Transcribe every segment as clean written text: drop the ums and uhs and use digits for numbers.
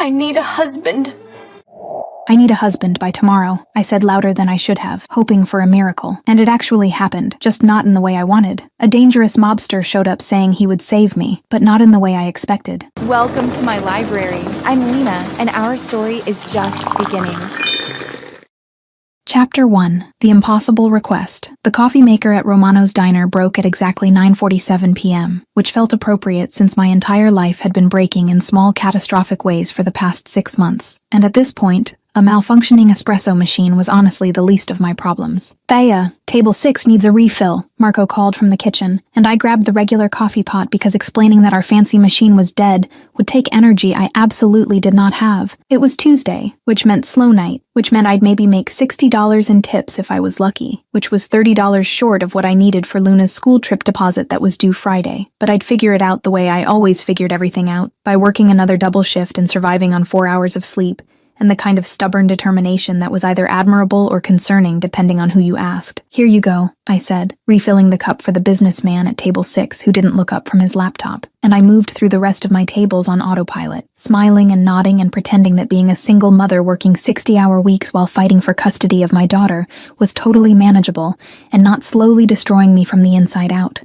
I need a husband. I need a husband by tomorrow, I said louder than I should have, hoping for a miracle. And it actually happened, just not in the way I wanted. A dangerous mobster showed up saying he would save me, but not in the way I expected. Welcome to my library. I'm Lena, and our story is just beginning. Chapter 1. The Impossible Request. The coffee maker at Romano's diner broke at exactly 9:47 p.m., which felt appropriate since my entire life had been breaking in small catastrophic ways for the past 6 months. And at this point, a malfunctioning espresso machine was honestly the least of my problems. "Thea, table 6 needs a refill," Marco called from the kitchen, and I grabbed the regular coffee pot because explaining that our fancy machine was dead would take energy I absolutely did not have. It was Tuesday, which meant slow night, which meant I'd maybe make $60 in tips if I was lucky, which was $30 short of what I needed for Luna's school trip deposit that was due Friday. But I'd figure it out the way I always figured everything out, by working another double shift and surviving on 4 hours of sleep, and the kind of stubborn determination that was either admirable or concerning depending on who you asked. "Here you go," I said, refilling the cup for the businessman at table 6 who didn't look up from his laptop, and I moved through the rest of my tables on autopilot, smiling and nodding and pretending that being a single mother working 60-hour weeks while fighting for custody of my daughter was totally manageable and not slowly destroying me from the inside out.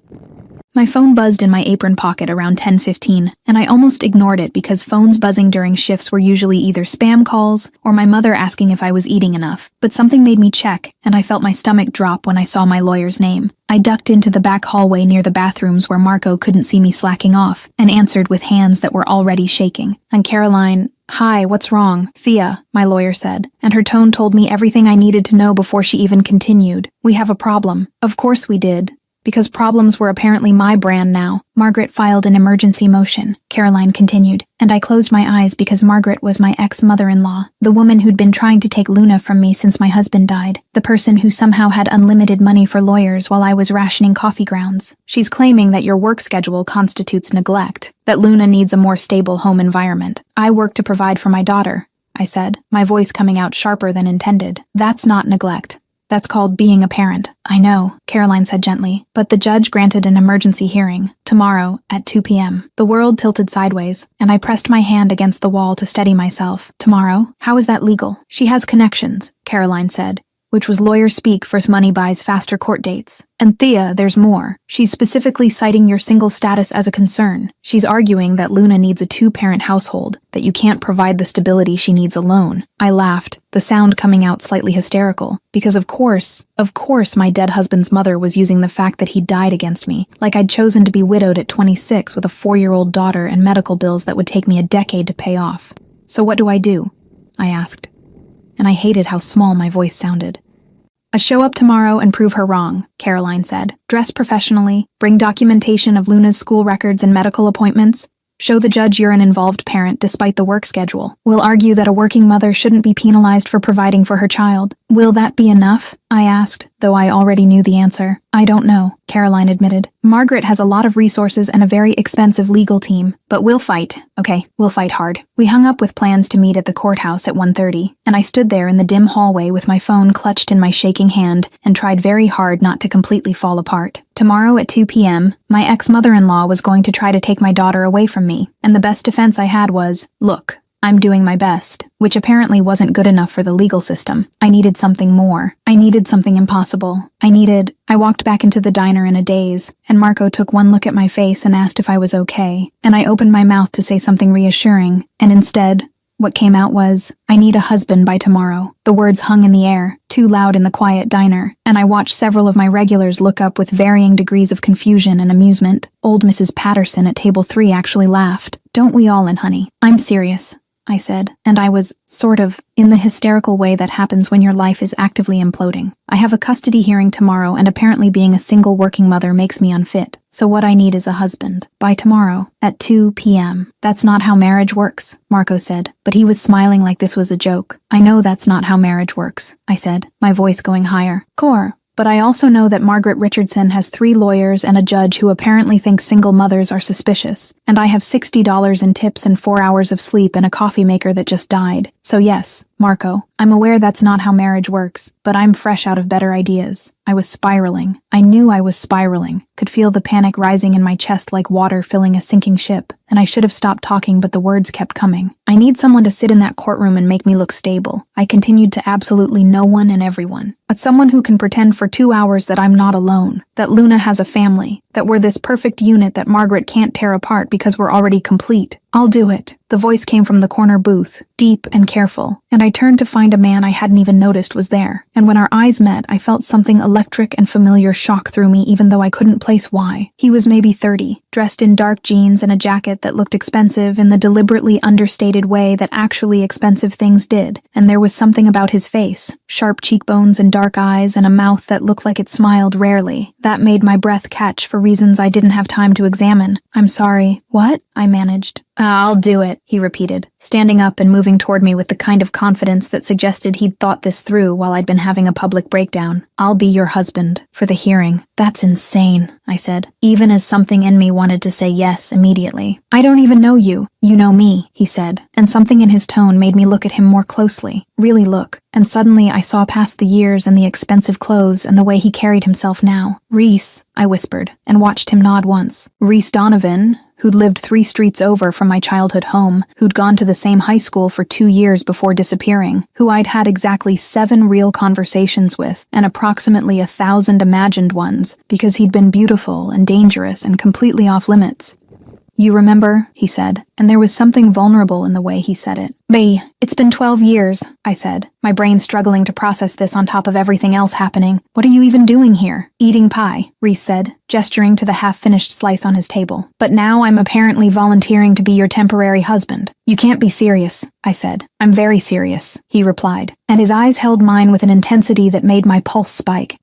My phone buzzed in my apron pocket around 10:15, and I almost ignored it because phones buzzing during shifts were usually either spam calls or my mother asking if I was eating enough. But something made me check, and I felt my stomach drop when I saw my lawyer's name. I ducked into the back hallway near the bathrooms where Marco couldn't see me slacking off, and answered with hands that were already shaking. "And Caroline, hi, what's wrong?" "Thea," my lawyer said, and her tone told me everything I needed to know before she even continued. "We have a problem." Of course we did, because problems were apparently my brand now. "Margaret filed an emergency motion," Caroline continued, and I closed my eyes because Margaret was my ex-mother-in-law, the woman who'd been trying to take Luna from me since my husband died, the person who somehow had unlimited money for lawyers while I was rationing coffee grounds. "She's claiming that your work schedule constitutes neglect, that Luna needs a more stable home environment. I work to provide for my daughter," I said, my voice coming out sharper than intended. "That's not neglect. That's called being a parent." "I know," Caroline said gently, but the judge granted an emergency hearing, tomorrow at 2 p.m. The world tilted sideways, and I pressed my hand against the wall to steady myself. "Tomorrow? How is that legal?" "She has connections," Caroline said, which was lawyer speak for money buys faster court dates. "And Thea, there's more. She's specifically citing your single status as a concern. She's arguing that Luna needs a 2-parent household, that you can't provide the stability she needs alone." I laughed, the sound coming out slightly hysterical, because of course my dead husband's mother was using the fact that he died against me, like I'd chosen to be widowed at 26 with a 4-year-old daughter and medical bills that would take me a decade to pay off. "So what do I do?" I asked, and I hated how small my voice sounded. "Show up tomorrow and prove her wrong," Caroline said. "Dress professionally, bring documentation of Luna's school records and medical appointments. Show the judge you're an involved parent despite the work schedule. We'll argue that a working mother shouldn't be penalized for providing for her child." "Will that be enough?" I asked, though I already knew the answer. "I don't know," Caroline admitted. "Margaret has a lot of resources and a very expensive legal team, but we'll fight. Okay, we'll fight hard." We hung up with plans to meet at the courthouse at 1:30, and I stood there in the dim hallway with my phone clutched in my shaking hand and tried very hard not to completely fall apart. Tomorrow at 2 p.m., my ex-mother-in-law was going to try to take my daughter away from me, and the best defense I had was, "Look, I'm doing my best," which apparently wasn't good enough for the legal system. I needed something more. I needed something impossible. I walked back into the diner in a daze, and Marco took one look at my face and asked if I was okay, and I opened my mouth to say something reassuring, and instead, what came out was, "I need a husband by tomorrow." The words hung in the air, too loud in the quiet diner, and I watched several of my regulars look up with varying degrees of confusion and amusement. Old Mrs. Patterson at table 3 actually laughed. "Don't we all, honey? I'm serious," I said, and I was, sort of, in the hysterical way that happens when your life is actively imploding. "I have a custody hearing tomorrow, and apparently being a single working mother makes me unfit. So what I need is a husband. By tomorrow, at 2 p.m. "That's not how marriage works," Marco said, but he was smiling like this was a joke. "I know that's not how marriage works," I said, my voice going higher. But I also know that Margaret Richardson has 3 lawyers and a judge who apparently think single mothers are suspicious, and I have $60 in tips and 4 hours of sleep and a coffee maker that just died. So yes, Marco, I'm aware that's not how marriage works, but I'm fresh out of better ideas. I was spiraling. I knew I was spiraling, could feel the panic rising in my chest like water filling a sinking ship, and I should have stopped talking, but the words kept coming. I need someone to sit in that courtroom and make me look stable. I continued to absolutely no one and everyone, but someone who can pretend for 2 hours that I'm not alone, that Luna has a family, that we're this perfect unit that Margaret can't tear apart because we're already complete. I'll do it. The voice came from the corner booth, deep and careful, and I turned to find a man I hadn't even noticed was there. And when our eyes met, I felt something electric and familiar shock through me, even though I couldn't place why. He was maybe 30, dressed in dark jeans and a jacket that looked expensive in the deliberately understated way that actually expensive things did, and there was something about his face, sharp cheekbones and dark eyes and a mouth that looked like it smiled rarely, that made my breath catch for reasons I didn't have time to examine. I'm sorry. What? I managed. I'll do it, he repeated, standing up and moving toward me with the kind of confidence that suggested he'd thought this through while I'd been having a public breakdown. I'll be your husband, for the hearing. That's insane, I said, even as something in me wanted to say yes immediately. I don't even know you. You know me, he said, and something in his tone made me look at him more closely, really look, and suddenly I saw past the years and the expensive clothes and the way he carried himself now. Reese, I whispered, and watched him nod once. Reese Donovan, who'd lived 3 streets over from my childhood home, who'd gone to the same high school for 2 years before disappearing, who I'd had exactly 7 real conversations with, and approximately 1,000 imagined ones, because he'd been beautiful and dangerous and completely off limits. You remember, he said, and there was something vulnerable in the way he said it. It's been 12 years, I said, my brain struggling to process this on top of everything else happening. What are you even doing here? Eating pie, Reese said, gesturing to the half-finished slice on his table. But now I'm apparently volunteering to be your temporary husband. You can't be serious, I said. I'm very serious, he replied, and his eyes held mine with an intensity that made my pulse spike.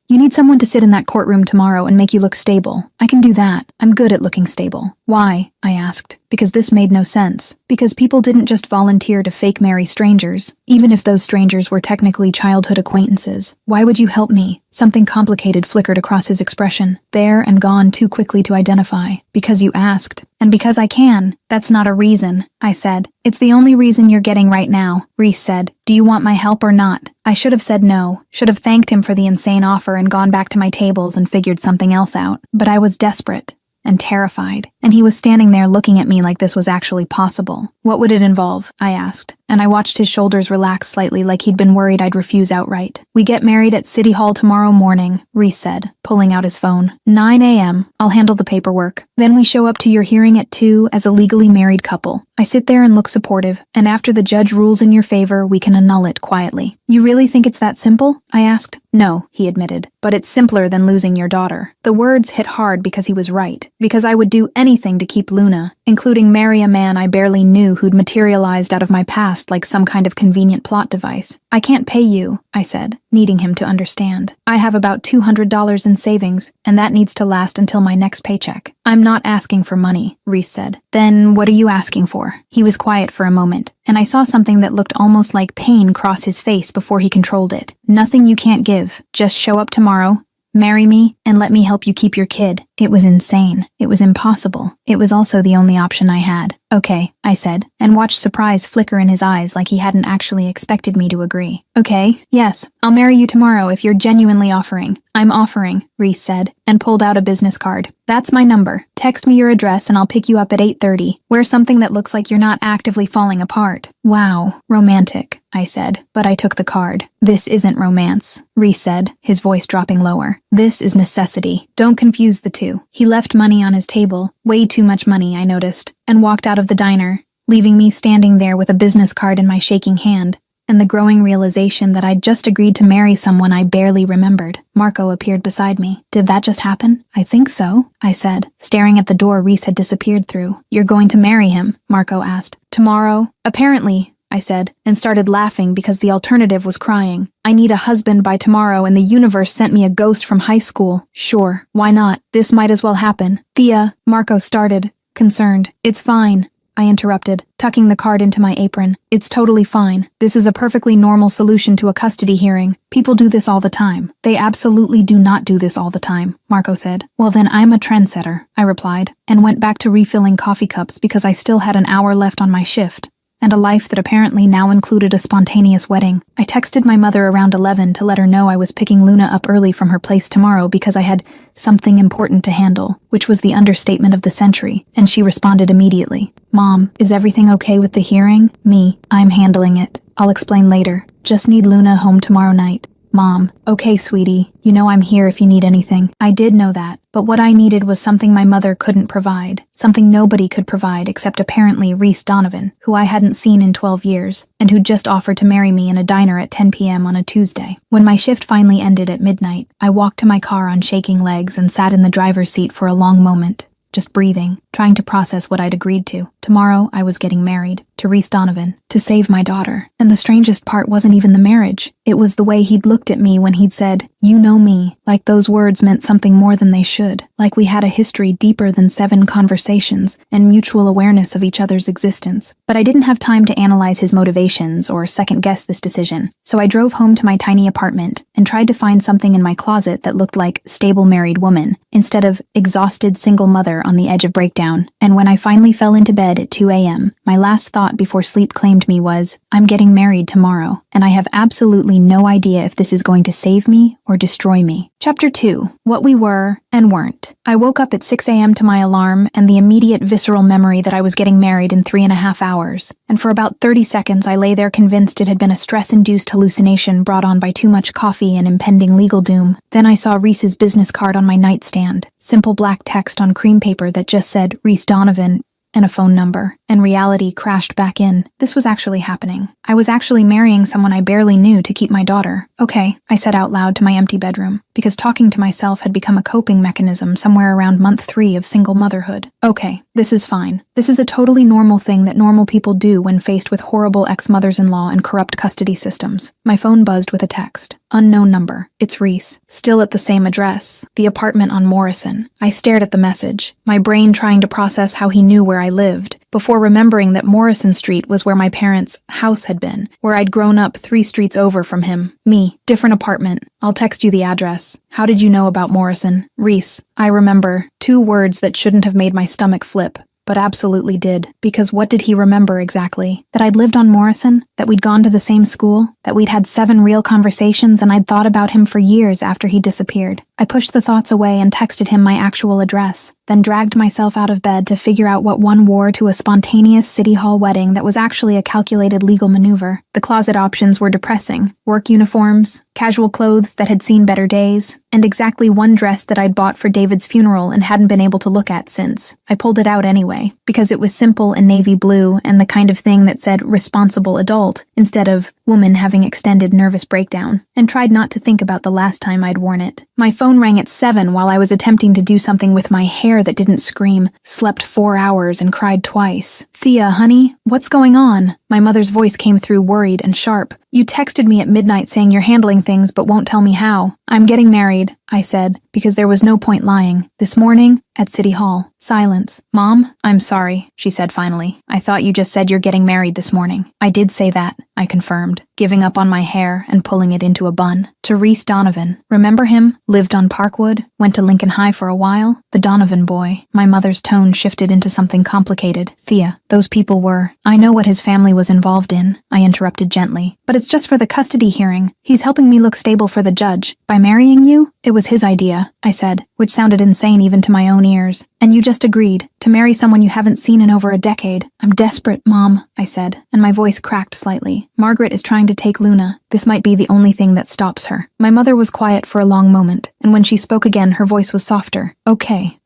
You need someone to sit in that courtroom tomorrow and make you look stable. I can do that. I'm good at looking stable. Why? I asked, because this made no sense. Because people didn't just volunteer to fake marry strangers, even if those strangers were technically childhood acquaintances. Why would you help me? Something complicated flickered across his expression, there and gone too quickly to identify. Because you asked. And because I can. That's not a reason, I said. It's the only reason you're getting right now, Reese said. Do you want my help or not? I should have said no, should have thanked him for the insane offer and gone back to my tables and figured something else out. But I was desperate and terrified, and he was standing there looking at me like this was actually possible. What would it involve? I asked, and I watched his shoulders relax slightly like he'd been worried I'd refuse outright. We get married at City Hall tomorrow morning, Reese said, pulling out his phone. 9 a.m. I'll handle the paperwork. Then we show up to your hearing at 2 as a legally married couple. I sit there and look supportive, and after the judge rules in your favor, we can annul it quietly. You really think it's that simple? I asked. No, he admitted, but it's simpler than losing your daughter. The words hit hard because he was right, because I would do anything to keep Luna, including marry a man I barely knew who'd materialized out of my past like some kind of convenient plot device. I can't pay you, I said, needing him to understand. I have about $200 in savings, and that needs to last until my next paycheck. I'm not asking for money, Reese said. Then what are you asking for? He was quiet for a moment, and I saw something that looked almost like pain cross his face before he controlled it. Nothing you can't give. Just show up tomorrow, marry me, and let me help you keep your kid. It was insane. It was impossible. It was also the only option I had. Okay, I said, and watched surprise flicker in his eyes like he hadn't actually expected me to agree. Okay, yes, I'll marry you tomorrow if you're genuinely offering. I'm offering, Reese said, and pulled out a business card. That's my number. Text me your address and I'll pick you up at 8:30. Wear something that looks like you're not actively falling apart. Wow, romantic, I said, but I took the card. This isn't romance, Reese said, his voice dropping lower. This is necessity. Don't confuse the two. He left money on his table, way too much money, I noticed, and walked out of the diner, leaving me standing there with a business card in my shaking hand, and the growing realization that I'd just agreed to marry someone I barely remembered. Marco appeared beside me. Did that just happen? I think so, I said, staring at the door Reese had disappeared through. You're going to marry him? Marco asked. Tomorrow? Apparently, I said, and started laughing because the alternative was crying. I need a husband by tomorrow and the universe sent me a ghost from high school. Sure, why not? This might as well happen. Thea, Marco started, concerned. It's fine, I interrupted, tucking the card into my apron. It's totally fine. This is a perfectly normal solution to a custody hearing. People do this all the time. They absolutely do not do this all the time, Marco said. Well then I'm a trendsetter, I replied, and went back to refilling coffee cups because I still had an hour left on my shift. and a life that apparently now included a spontaneous wedding. I texted my mother around 11 to let her know I was picking Luna up early from her place tomorrow because I had something important to handle, which was the understatement of the century, and she responded immediately. Mom, is everything okay with the hearing? Me, I'm handling it. I'll explain later. Just need Luna home tomorrow night. Mom, okay, sweetie, you know I'm here if you need anything. I did know that, but what I needed was something my mother couldn't provide, something nobody could provide except apparently Reese Donovan, who I hadn't seen in 12 years, and who just offered to marry me in a diner at 10 p.m. on a Tuesday. When my shift finally ended at midnight, I walked to my car on shaking legs and sat in the driver's seat for a long moment, just breathing, trying to process what I'd agreed to. Tomorrow, I was getting married, to Reese Donovan, to save my daughter. And the strangest part wasn't even the marriage. It was the way he'd looked at me when he'd said, "You know me," like those words meant something more than they should, like we had a history deeper than 7 conversations and mutual awareness of each other's existence. But I didn't have time to analyze his motivations or second-guess this decision, so I drove home to my tiny apartment and tried to find something in my closet that looked like stable married woman instead of exhausted single mother on the edge of breakdown. And when I finally fell into bed at 2 a.m., my last thought before sleep claimed me was, I'm getting married tomorrow, and I have absolutely no idea if this is going to save me or destroy me. Chapter 2. What we were and weren't. I woke up at 6 a.m. to my alarm and the immediate visceral memory that I was getting married in 3.5 hours. And for about 30 seconds, I lay there convinced it had been a stress-induced hallucination brought on by too much coffee and impending legal doom. Then I saw Reese's business card on my nightstand. Simple black text on cream paper that just said Reese Donovan and a phone number, and reality crashed back in. This was actually happening. I was actually marrying someone I barely knew to keep my daughter. Okay, I said out loud to my empty bedroom, because talking to myself had become a coping mechanism somewhere around month 3 of single motherhood. Okay, this is fine. This is a totally normal thing that normal people do when faced with horrible ex-mothers-in-law and corrupt custody systems. My phone buzzed with a text. Unknown number. It's Reese. Still at the same address. The apartment on Morrison. I stared at the message, my brain trying to process how he knew where I lived, before remembering that Morrison Street was where my parents' house had been, where I'd grown up 3 streets over from him. Me. Different apartment. I'll text you the address. How did you know about Morrison? Reese. I remember. 2 words that shouldn't have made my stomach flip, but absolutely did. Because what did he remember exactly? That I'd lived on Morrison? That we'd gone to the same school? That we'd had 7 real conversations and I'd thought about him for years after he disappeared? I pushed the thoughts away and texted him my actual address, then dragged myself out of bed to figure out what one wore to a spontaneous city hall wedding that was actually a calculated legal maneuver. The closet options were depressing. Work uniforms, casual clothes that had seen better days, and exactly one dress that I'd bought for David's funeral and hadn't been able to look at since. I pulled it out anyway, because it was simple and navy blue and the kind of thing that said responsible adult instead of woman having extended nervous breakdown, and tried not to think about the last time I'd worn it. My phone rang at 7 while I was attempting to do something with my hair that didn't scream, slept 4 hours and cried twice. Thea, honey, what's going on? My mother's voice came through worried and sharp. You texted me at midnight saying you're handling things but won't tell me how. I'm getting married, I said, because there was no point lying. This morning, at City Hall. Silence. Mom, I'm sorry, she said finally. I thought you just said you're getting married this morning. I did say that, I confirmed, giving up on my hair and pulling it into a bun. To Reese Donovan. Remember him? Lived on Parkwood? Went to Lincoln High for a while? The Donovan boy. My mother's tone shifted into something complicated. Thea, those people were. I know what his family was involved in, I interrupted gently. But it's just for the custody hearing. He's helping me look stable for the judge. By marrying you? It was his idea, I said, which sounded insane even to my own ears. And you just agreed to marry someone you haven't seen in over a decade. I'm desperate, Mom, I said, and my voice cracked slightly. Margaret is trying to take Luna. This might be the only thing that stops her. My mother was quiet for a long moment, and when she spoke again, her voice was softer. Okay.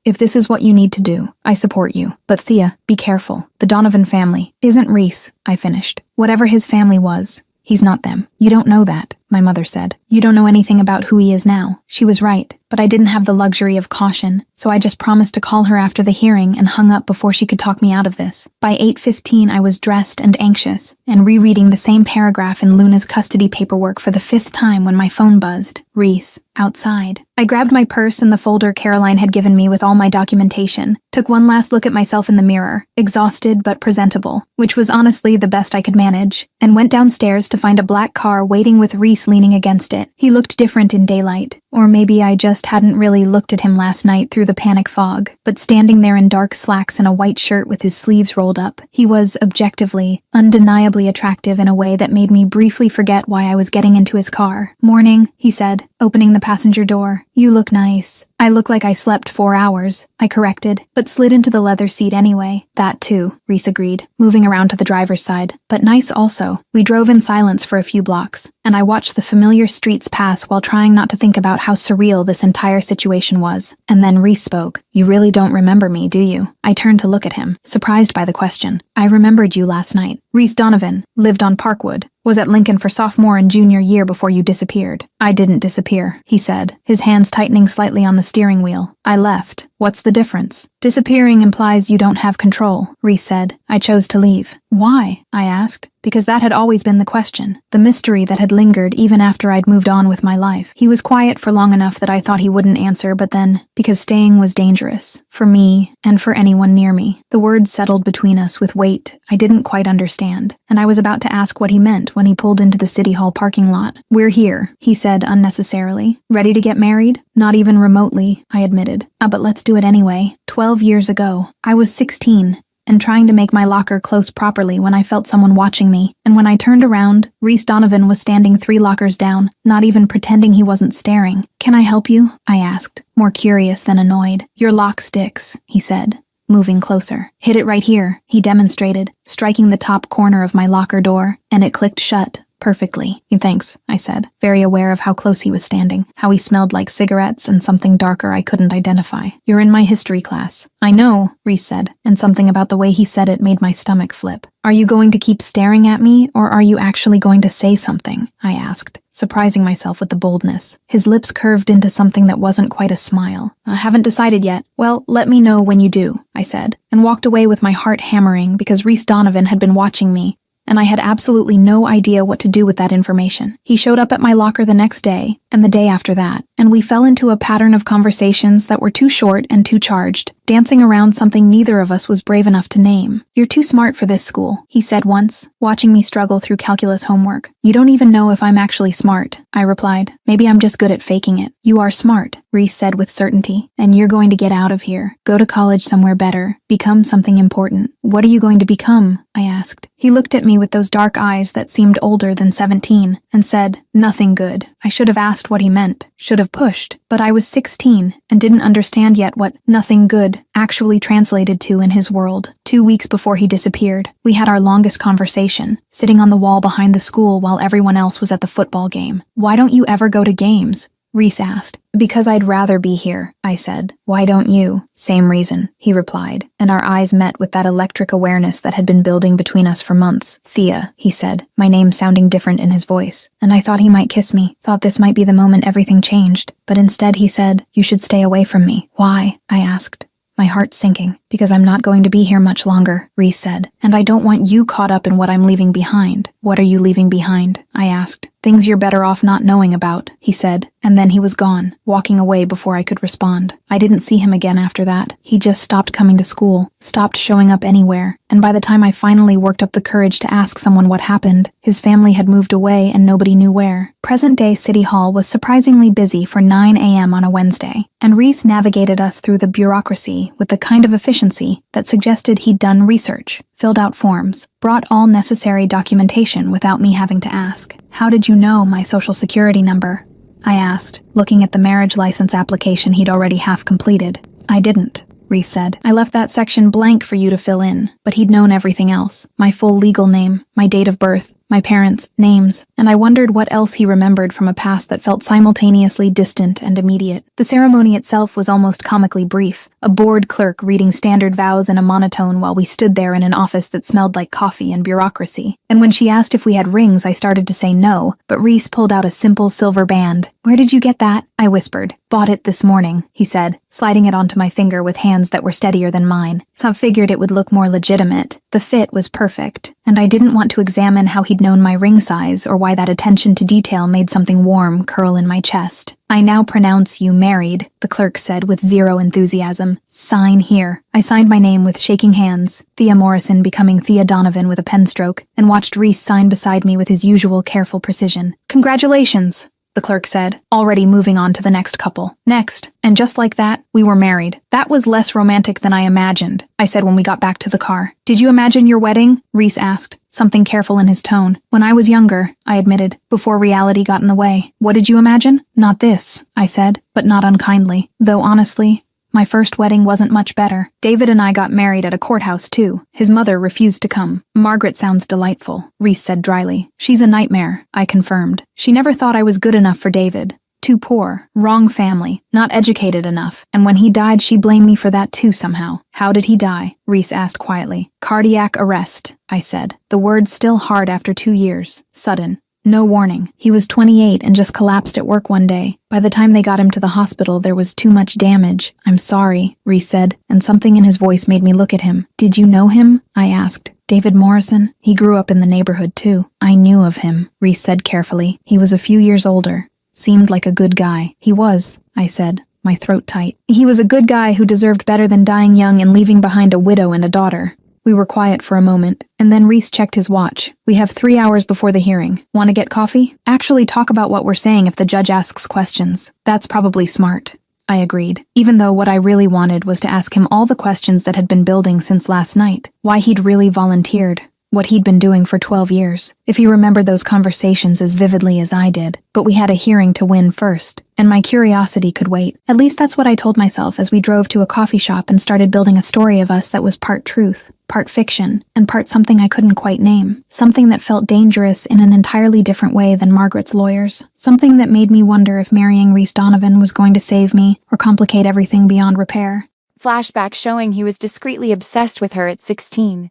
If this is what you need to do, I support you. But Thea, be careful. The Donovan family isn't Reese, I finished. Whatever his family was, he's not them. You don't know that, my mother said. You don't know anything about who he is now. She was right, but I didn't have the luxury of caution, so I just promised to call her after the hearing and hung up before she could talk me out of this. By 8:15, I was dressed and anxious, and rereading the same paragraph in Luna's custody paperwork for the 5th time when my phone buzzed. Reese. Outside. I grabbed my purse and the folder Caroline had given me with all my documentation, took one last look at myself in the mirror, exhausted but presentable, which was honestly the best I could manage, and went downstairs to find a black car waiting with Reese Reese leaning against it. He looked different in daylight. Or maybe I just hadn't really looked at him last night through the panic fog. But standing there in dark slacks and a white shirt with his sleeves rolled up, he was objectively, undeniably attractive in a way that made me briefly forget why I was getting into his car. "Morning," he said, opening the passenger door. "You look nice." "I look like I slept 4 hours," I corrected, but slid into the leather seat anyway. "That too," Reese agreed, moving around to the driver's side. "But nice also." We drove in silence for a few blocks, and I watched the familiar streets pass while trying not to think about how surreal this entire situation was. And then Reese spoke. "You really don't remember me, do you?" I turned to look at him, surprised by the question. "I remembered you last night. Reese Donovan, lived on Parkwood. Was at Lincoln for sophomore and junior year before you disappeared." "I didn't disappear," he said, his hands tightening slightly on the steering wheel. "I left." "What's the difference?" "Disappearing implies you don't have control," Reese said. "I chose to leave." "Why?" I asked, because that had always been the question, the mystery that had lingered even after I'd moved on with my life. He was quiet for long enough that I thought he wouldn't answer, but then, because staying was dangerous, for me and for anyone near me. The words settled between us with weight I didn't quite understand, and I was about to ask what he meant when he pulled into the City Hall parking lot. "We're here," he said unnecessarily. "Ready to get married?" "Not even remotely," I admitted. But let's do it anyway." 12 years ago, I was 16, and trying to make my locker close properly when I felt someone watching me, and when I turned around, Reese Donovan was standing 3 lockers down, not even pretending he wasn't staring. "Can I help you?" I asked, more curious than annoyed. "Your lock sticks," he said, moving closer. "Hit it right here," he demonstrated, striking the top corner of my locker door, and it clicked shut. "Perfectly." "Thanks," I said, very aware of how close he was standing, how he smelled like cigarettes and something darker I couldn't identify. "You're in my history class." "I know," Reese said, and something about the way he said it made my stomach flip. "Are you going to keep staring at me, or are you actually going to say something?" I asked, surprising myself with the boldness. His lips curved into something that wasn't quite a smile. "I haven't decided yet." "Well, let me know when you do," I said, and walked away with my heart hammering because Reese Donovan had been watching me, and I had absolutely no idea what to do with that information. He showed up at my locker the next day, and the day after that, and we fell into a pattern of conversations that were too short and too charged, dancing around something neither of us was brave enough to name. "You're too smart for this school," he said once, watching me struggle through calculus homework. "You don't even know if I'm actually smart," I replied. "Maybe I'm just good at faking it." "You are smart," Reese said with certainty, "and you're going to get out of here. Go to college somewhere better. Become something important." "What are you going to become?" I asked. He looked at me with those dark eyes that seemed older than 17, and said, "Nothing good." I should have asked what he meant, should have pushed, but I was 16 and didn't understand yet what "nothing good" actually translated to in his world. 2 weeks before he disappeared, we had our longest conversation, sitting on the wall behind the school while everyone else was at the football game. "Why don't you ever go to games?" Reese asked. "Because I'd rather be here," I said. "Why don't you?" "Same reason," he replied, and our eyes met with that electric awareness that had been building between us for months. "Thea," he said, my name sounding different in his voice, and I thought he might kiss me, thought this might be the moment everything changed, but instead he said, "You should stay away from me." "Why?" I asked, my heart sinking. "Because I'm not going to be here much longer," Reese said, "and I don't want you caught up in what I'm leaving behind." "What are you leaving behind?" I asked. "Things you're better off not knowing about," he said, and then he was gone, walking away before I could respond. I didn't see him again after that. He just stopped coming to school, stopped showing up anywhere, and by the time I finally worked up the courage to ask someone what happened, his family had moved away and nobody knew where. Present-day City Hall was surprisingly busy for 9 a.m. on a Wednesday, and Reese navigated us through the bureaucracy with the kind of efficiency that suggested he'd done research, filled out forms, brought all necessary documentation without me having to ask. "How did you know my social security number?" I asked, looking at the marriage license application he'd already half completed. "I didn't," Reese said. "I left that section blank for you to fill in, but he'd known everything else. My full legal name, my date of birth, my parents' names, and I wondered what else he remembered from a past that felt simultaneously distant and immediate. The ceremony itself was almost comically brief, a bored clerk reading standard vows in a monotone while we stood there in an office that smelled like coffee and bureaucracy. And when she asked if we had rings, I started to say no, but Reese pulled out a simple silver band, Where did you get that? I whispered. Bought it this morning, he said, sliding it onto my finger with hands that were steadier than mine. Some figured it would look more legitimate. The fit was perfect, and I didn't want to examine how he'd known my ring size or why that attention to detail made something warm curl in my chest. I now pronounce you married, the clerk said with zero enthusiasm. Sign here. I signed my name with shaking hands, Thea Morrison becoming Thea Donovan with a pen stroke, and watched Reese sign beside me with his usual careful precision. Congratulations, the clerk said, already moving on to the next couple. Next, and just like that, we were married. That was less romantic than I imagined, I said when we got back to the car. Did you imagine your wedding? Reese asked, something careful in his tone. When I was younger, I admitted, before reality got in the way. What did you imagine? Not this, I said, but not unkindly. Though honestly, my first wedding wasn't much better. David and I got married at a courthouse, too. His mother refused to come. Margaret sounds delightful, Reese said dryly. She's a nightmare, I confirmed. She never thought I was good enough for David. Too poor, wrong family, not educated enough, and when he died she blamed me for that too somehow. How did he die? Reese asked quietly. Cardiac arrest, I said, the words still hard after 2 years. Sudden. No warning. He was 28 and just collapsed at work one day. By the time they got him to the hospital, there was too much damage. I'm sorry, Reese said, and something in his voice made me look at him. Did you know him? I asked. David Morrison? He grew up in the neighborhood too. I knew of him, Reese said carefully. He was a few years older. Seemed like a good guy. He was, I said, my throat tight. He was a good guy who deserved better than dying young and leaving behind a widow and a daughter. We were quiet for a moment, and then Reese checked his watch. We have 3 hours before the hearing. Want to get coffee? Actually talk about what we're saying if the judge asks questions. That's probably smart. I agreed, even though what I really wanted was to ask him all the questions that had been building since last night. Why he'd really volunteered. What he'd been doing for 12 years. If he remembered those conversations as vividly as I did. But we had a hearing to win first, and my curiosity could wait. At least that's what I told myself as we drove to a coffee shop and started building a story of us that was part truth, part fiction, and part something I couldn't quite name. Something that felt dangerous in an entirely different way than Margaret's lawyers. Something that made me wonder if marrying Reese Donovan was going to save me or complicate everything beyond repair. Flashback showing he was discreetly obsessed with her at 16.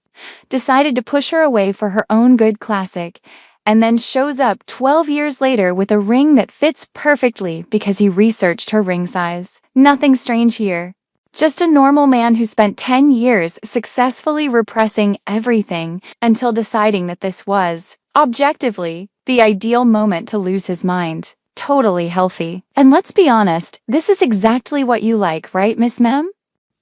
Decided to push her away for her own good classic, and then shows up 12 years later with a ring that fits perfectly because he researched her ring size. Nothing strange here. Just a normal man who spent 10 years successfully repressing everything until deciding that this was, objectively, the ideal moment to lose his mind. Totally healthy. And let's be honest, this is exactly what you like, right, Miss Mem?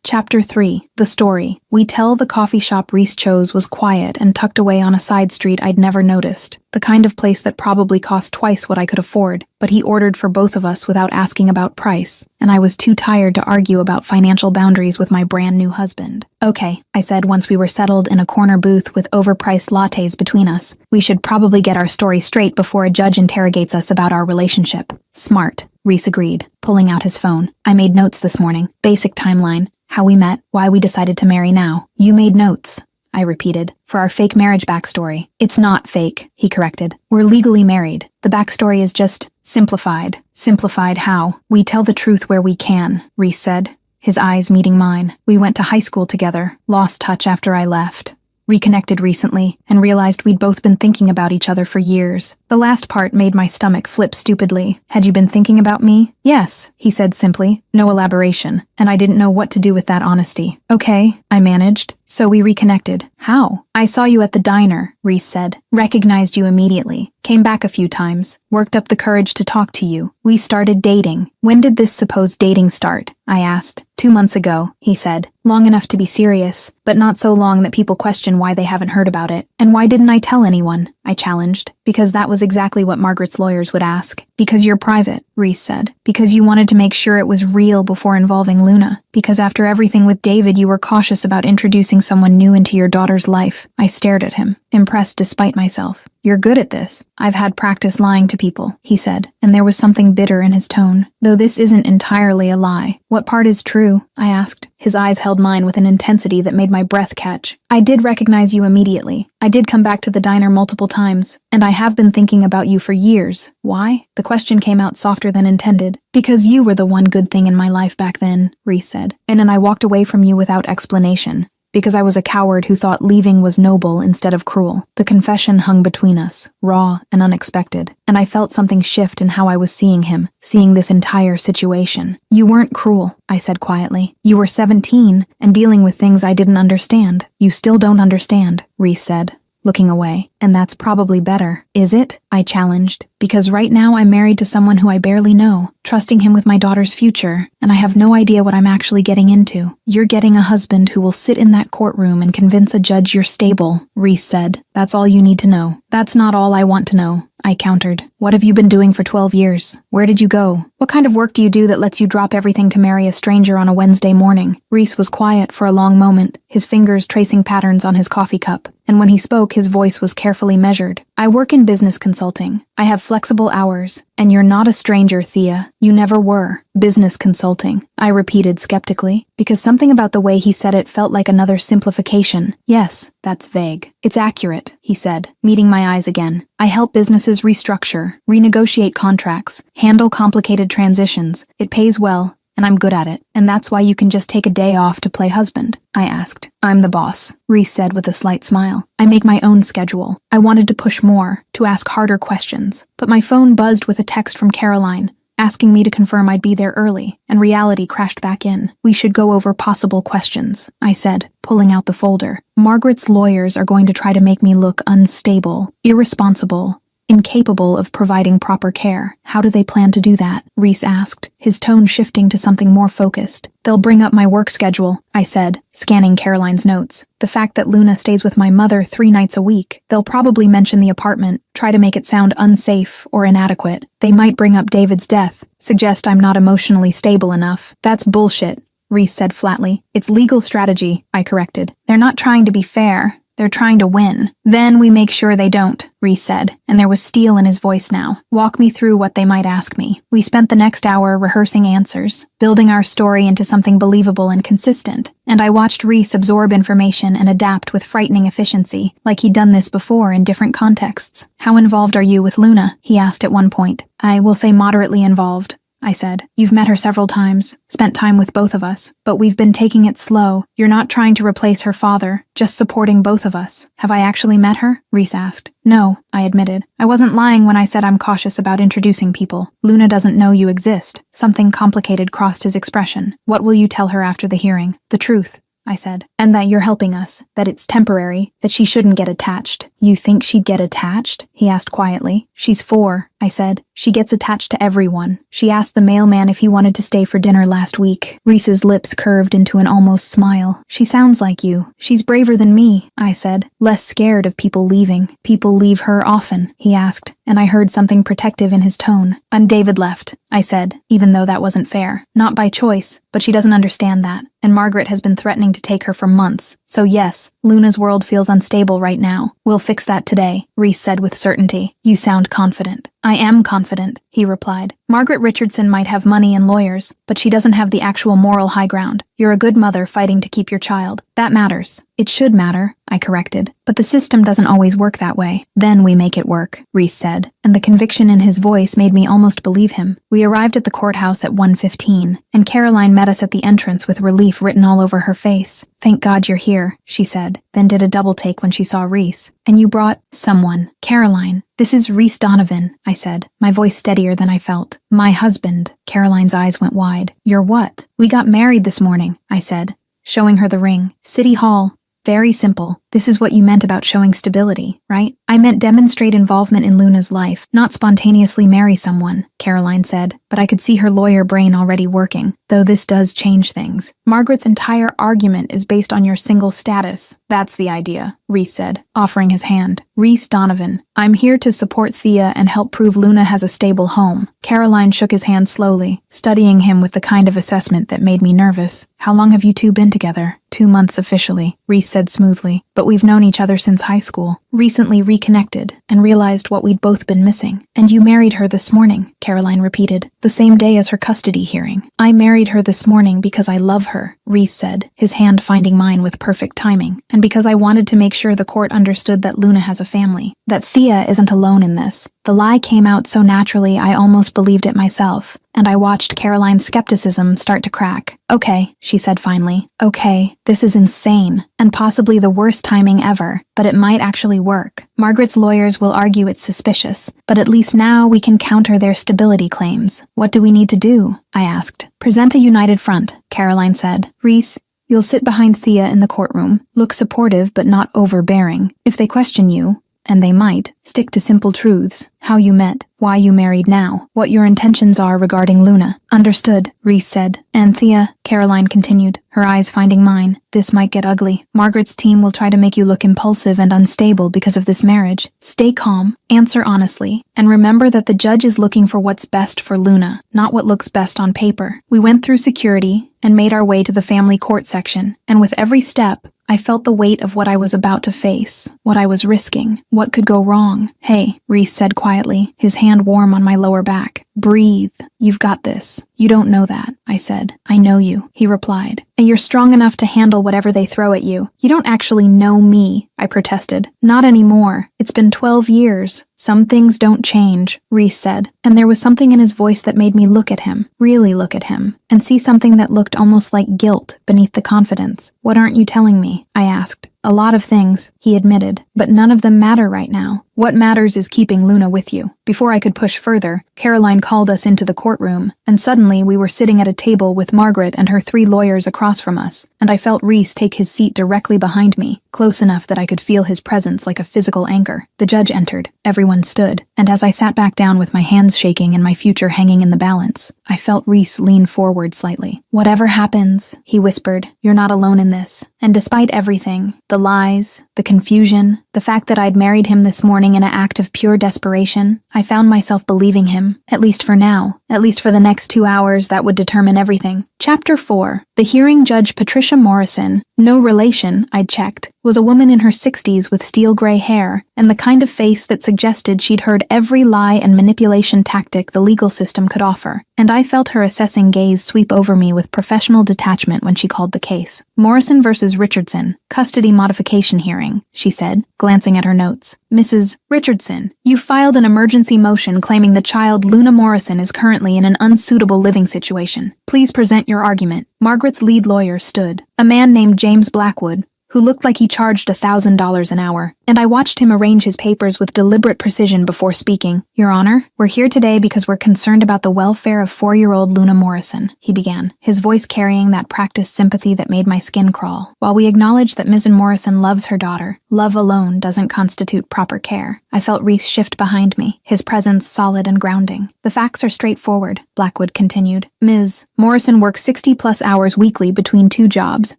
Chapter 3. The Story. We tell the coffee shop Reese chose was quiet and tucked away on a side street I'd never noticed, the kind of place that probably cost twice what I could afford, but he ordered for both of us without asking about price, and I was too tired to argue about financial boundaries with my brand new husband. Okay, I said once we were settled in a corner booth with overpriced lattes between us. We should probably get our story straight before a judge interrogates us about our relationship. Smart, Reese agreed, pulling out his phone. I made notes this morning. Basic timeline. How we met, why we decided to marry now. You made notes, I repeated, for our fake marriage backstory. It's not fake, he corrected. We're legally married. The backstory is just simplified. Simplified how? We tell the truth where we can, Reese said, his eyes meeting mine. We went to high school together, lost touch after I left. Reconnected recently, and realized we'd both been thinking about each other for years. The last part made my stomach flip stupidly. Had you been thinking about me? Yes, he said simply, no elaboration, and I didn't know what to do with that honesty. Okay, I managed. So we reconnected. How? I saw you at the diner, Reese said. Recognized you immediately. Came back a few times. Worked up the courage to talk to you. We started dating. When did this supposed dating start? I asked. 2 months ago, he said. Long enough to be serious, but not so long that people question why they haven't heard about it. And why didn't I tell anyone? I challenged. Because that was exactly what Margaret's lawyers would ask. Because you're private, Reese said. Because you wanted to make sure it was real before involving Luna. Because after everything with David, you were cautious about introducing someone new into your daughter's life. I stared at him, impressed despite myself. You're good at this. I've had practice lying to people, he said, and there was something bitter in his tone. Though this isn't entirely a lie. What part is true? I asked. His eyes held mine with an intensity that made my breath catch. I did recognize you immediately. I did come back to the diner multiple times, and I have been thinking about you for years. Why? The question came out softer than intended. Because you were the one good thing in my life back then, Reese said, and then I walked away from you without explanation. Because I was a coward who thought leaving was noble instead of cruel. The confession hung between us, raw and unexpected, and I felt something shift in how I was seeing him, seeing this entire situation. You weren't cruel, I said quietly. You were 17 and dealing with things I didn't understand. You still don't understand, Reese said, looking away. And that's probably better, is it? I challenged. Because right now I'm married to someone who I barely know, trusting him with my daughter's future, and I have no idea what I'm actually getting into. You're getting a husband who will sit in that courtroom and convince a judge you're stable, Reese said. That's all you need to know. That's not all I want to know, I countered. What have you been doing for 12 years? Where did you go? What kind of work do you do that lets you drop everything to marry a stranger on a Wednesday morning? Reese was quiet for a long moment, his fingers tracing patterns on his coffee cup, and when he spoke, his voice was carefully measured. I work in business consulting. I have flexible hours, and you're not a stranger, Thea. You never were. Business consulting, I repeated skeptically, because something about the way he said it felt like another simplification. Yes, that's vague. It's accurate, he said, meeting my eyes again. I help businesses restructure, renegotiate contracts, handle complicated transitions. It pays well, and I'm good at it. And that's why you can just take a day off to play husband, I asked. I'm the boss, Reese said with a slight smile. I make my own schedule. I wanted to push more, to ask harder questions, but my phone buzzed with a text from Caroline, asking me to confirm I'd be there early, and reality crashed back in. We should go over possible questions, I said, pulling out the folder. Margaret's lawyers are going to try to make me look unstable, irresponsible, incapable of providing proper care. How do they plan to do that? Reese asked, his tone shifting to something more focused. They'll bring up my work schedule, I said, scanning Caroline's notes. The fact that Luna stays with my mother 3 nights a week. They'll probably mention the apartment, try to make it sound unsafe or inadequate. They might bring up David's death, suggest I'm not emotionally stable enough. That's bullshit, Reese said flatly. It's legal strategy, I corrected. They're not trying to be fair. They're trying to win. Then we make sure they don't, Reese said, and there was steel in his voice now. Walk me through what they might ask me. We spent the next hour rehearsing answers, building our story into something believable and consistent, and I watched Reese absorb information and adapt with frightening efficiency, like he'd done this before in different contexts. How involved are you with Luna? He asked at one point. I will say moderately involved, I said. You've met her several times, spent time with both of us, but we've been taking it slow. You're not trying to replace her father, just supporting both of us. Have I actually met her? Reese asked. No, I admitted. I wasn't lying when I said I'm cautious about introducing people. Luna doesn't know you exist. Something complicated crossed his expression. What will you tell her after the hearing? The truth, I said. And that you're helping us, that it's temporary, that she shouldn't get attached. You think she'd get attached? He asked quietly. She's 4, I said. She gets attached to everyone. She asked the mailman if he wanted to stay for dinner last week. Reese's lips curved into an almost smile. She sounds like you. She's braver than me, I said. Less scared of people leaving. People leave her often, he asked, and I heard something protective in his tone. And David left, I said, even though that wasn't fair. Not by choice, but she doesn't understand that. And Margaret has been threatening to take her for months. So yes, Luna's world feels unstable right now. We'll fix that today, Reese said with certainty. You sound confident. I am confident, he replied. Margaret Richardson might have money and lawyers, but she doesn't have the actual moral high ground. You're a good mother fighting to keep your child. That matters. It should matter, I corrected. But the system doesn't always work that way. Then we make it work, Reese said, and the conviction in his voice made me almost believe him. We arrived at the courthouse at 1:15, and Caroline met us at the entrance with relief written all over her face. Thank God you're here, she said, then did a double take when she saw Reese. And you brought someone. Caroline. This is Reese Donovan, I said, my voice steadier than I felt. My husband. Caroline's eyes went wide. You're what? We got married this morning, I said, showing her the ring. City Hall. Very simple. This is what you meant about showing stability, right? I meant demonstrate involvement in Luna's life, not spontaneously marry someone, Caroline said, but I could see her lawyer brain already working, though this does change things. Margaret's entire argument is based on your single status. That's the idea, Reese said, offering his hand. Reese Donovan. I'm here to support Thea and help prove Luna has a stable home. Caroline shook his hand slowly, studying him with the kind of assessment that made me nervous. How long have you two been together? 2 months officially, Reese said smoothly, but we've known each other since high school. Recently reconnected and realized what we'd both been missing. And you married her this morning, Caroline repeated, the same day as her custody hearing. I married her this morning because I love her, Reese said, his hand finding mine with perfect timing, and because I wanted to make sure the court understood that Luna has a family. that Thea isn't alone in this. The lie came out so naturally I almost believed it myself, and I watched Caroline's skepticism start to crack. Okay, she said finally. Okay, this is insane, and possibly the worst timing ever, but it might actually work. Margaret's lawyers will argue it's suspicious, but at least now we can counter their stability claims. What do we need to do? I asked. Present a united front, Caroline said. Reese, you'll sit behind Thea in the courtroom. Look supportive but not overbearing. If they question you, and they might, stick to simple truths. How you met, why you married now, what your intentions are regarding Luna. Understood, Reese said. And Thea, Caroline continued, her eyes finding mine. This might get ugly. Margaret's team will try to make you look impulsive and unstable because of this marriage. Stay calm, answer honestly, and remember that the judge is looking for what's best for Luna, not what looks best on paper. We went through security and made our way to the family court section, and with every step, I felt the weight of what I was about to face, what I was risking, what could go wrong. Hey, Reese said quietly, his hand warm on my lower back. Breathe. You've got this. You don't know that, I said. I know you, he replied. And you're strong enough to handle whatever they throw at you. You don't actually know me, I protested. Not anymore. It's been 12 years. Some things don't change, Reese said, and there was something in his voice that made me look at him, really look at him, and see something that looked almost like guilt beneath the confidence. What aren't you telling me? I asked. A lot of things, he admitted, but none of them matter right now. What matters is keeping Luna with you. Before I could push further, Caroline called us into the courtroom, and suddenly we were sitting at a table with Margaret and her 3 lawyers across from us, and I felt Reese take his seat directly behind me, close enough that I could feel his presence like a physical anchor. The judge entered. Everyone stood, and as I sat back down with my hands shaking and my future hanging in the balance, I felt Reese lean forward slightly. Whatever happens, he whispered, you're not alone in this. And despite everything, the lies, the confusion, the fact that I'd married him this morning in an act of pure desperation, I found myself believing him, at least for now, at least for the next 2 hours that would determine everything. Chapter 4. The hearing judge Patricia Morrison, no relation, I'd checked, was a woman in her 60s with steel gray hair and the kind of face that suggested she'd heard every lie and manipulation tactic the legal system could offer, and I felt her assessing gaze sweep over me with professional detachment when she called the case. Morrison versus Richardson, custody modification hearing, she said, glancing at her notes. Mrs. Richardson, you filed an emergency motion claiming the child Luna Morrison is currently in an unsuitable living situation. Please present your argument. Margaret's lead lawyer stood, a man named James Blackwood, who looked like he charged $1,000 an hour, and I watched him arrange his papers with deliberate precision before speaking. Your Honor, we're here today because we're concerned about the welfare of 4-year-old Luna Morrison, he began, his voice carrying that practiced sympathy that made my skin crawl. While we acknowledge that Mrs. Morrison loves her daughter, love alone doesn't constitute proper care. I felt Reese shift behind me, his presence solid and grounding. The facts are straightforward, Blackwood continued. Ms. Morrison works 60-plus hours weekly between 2 jobs,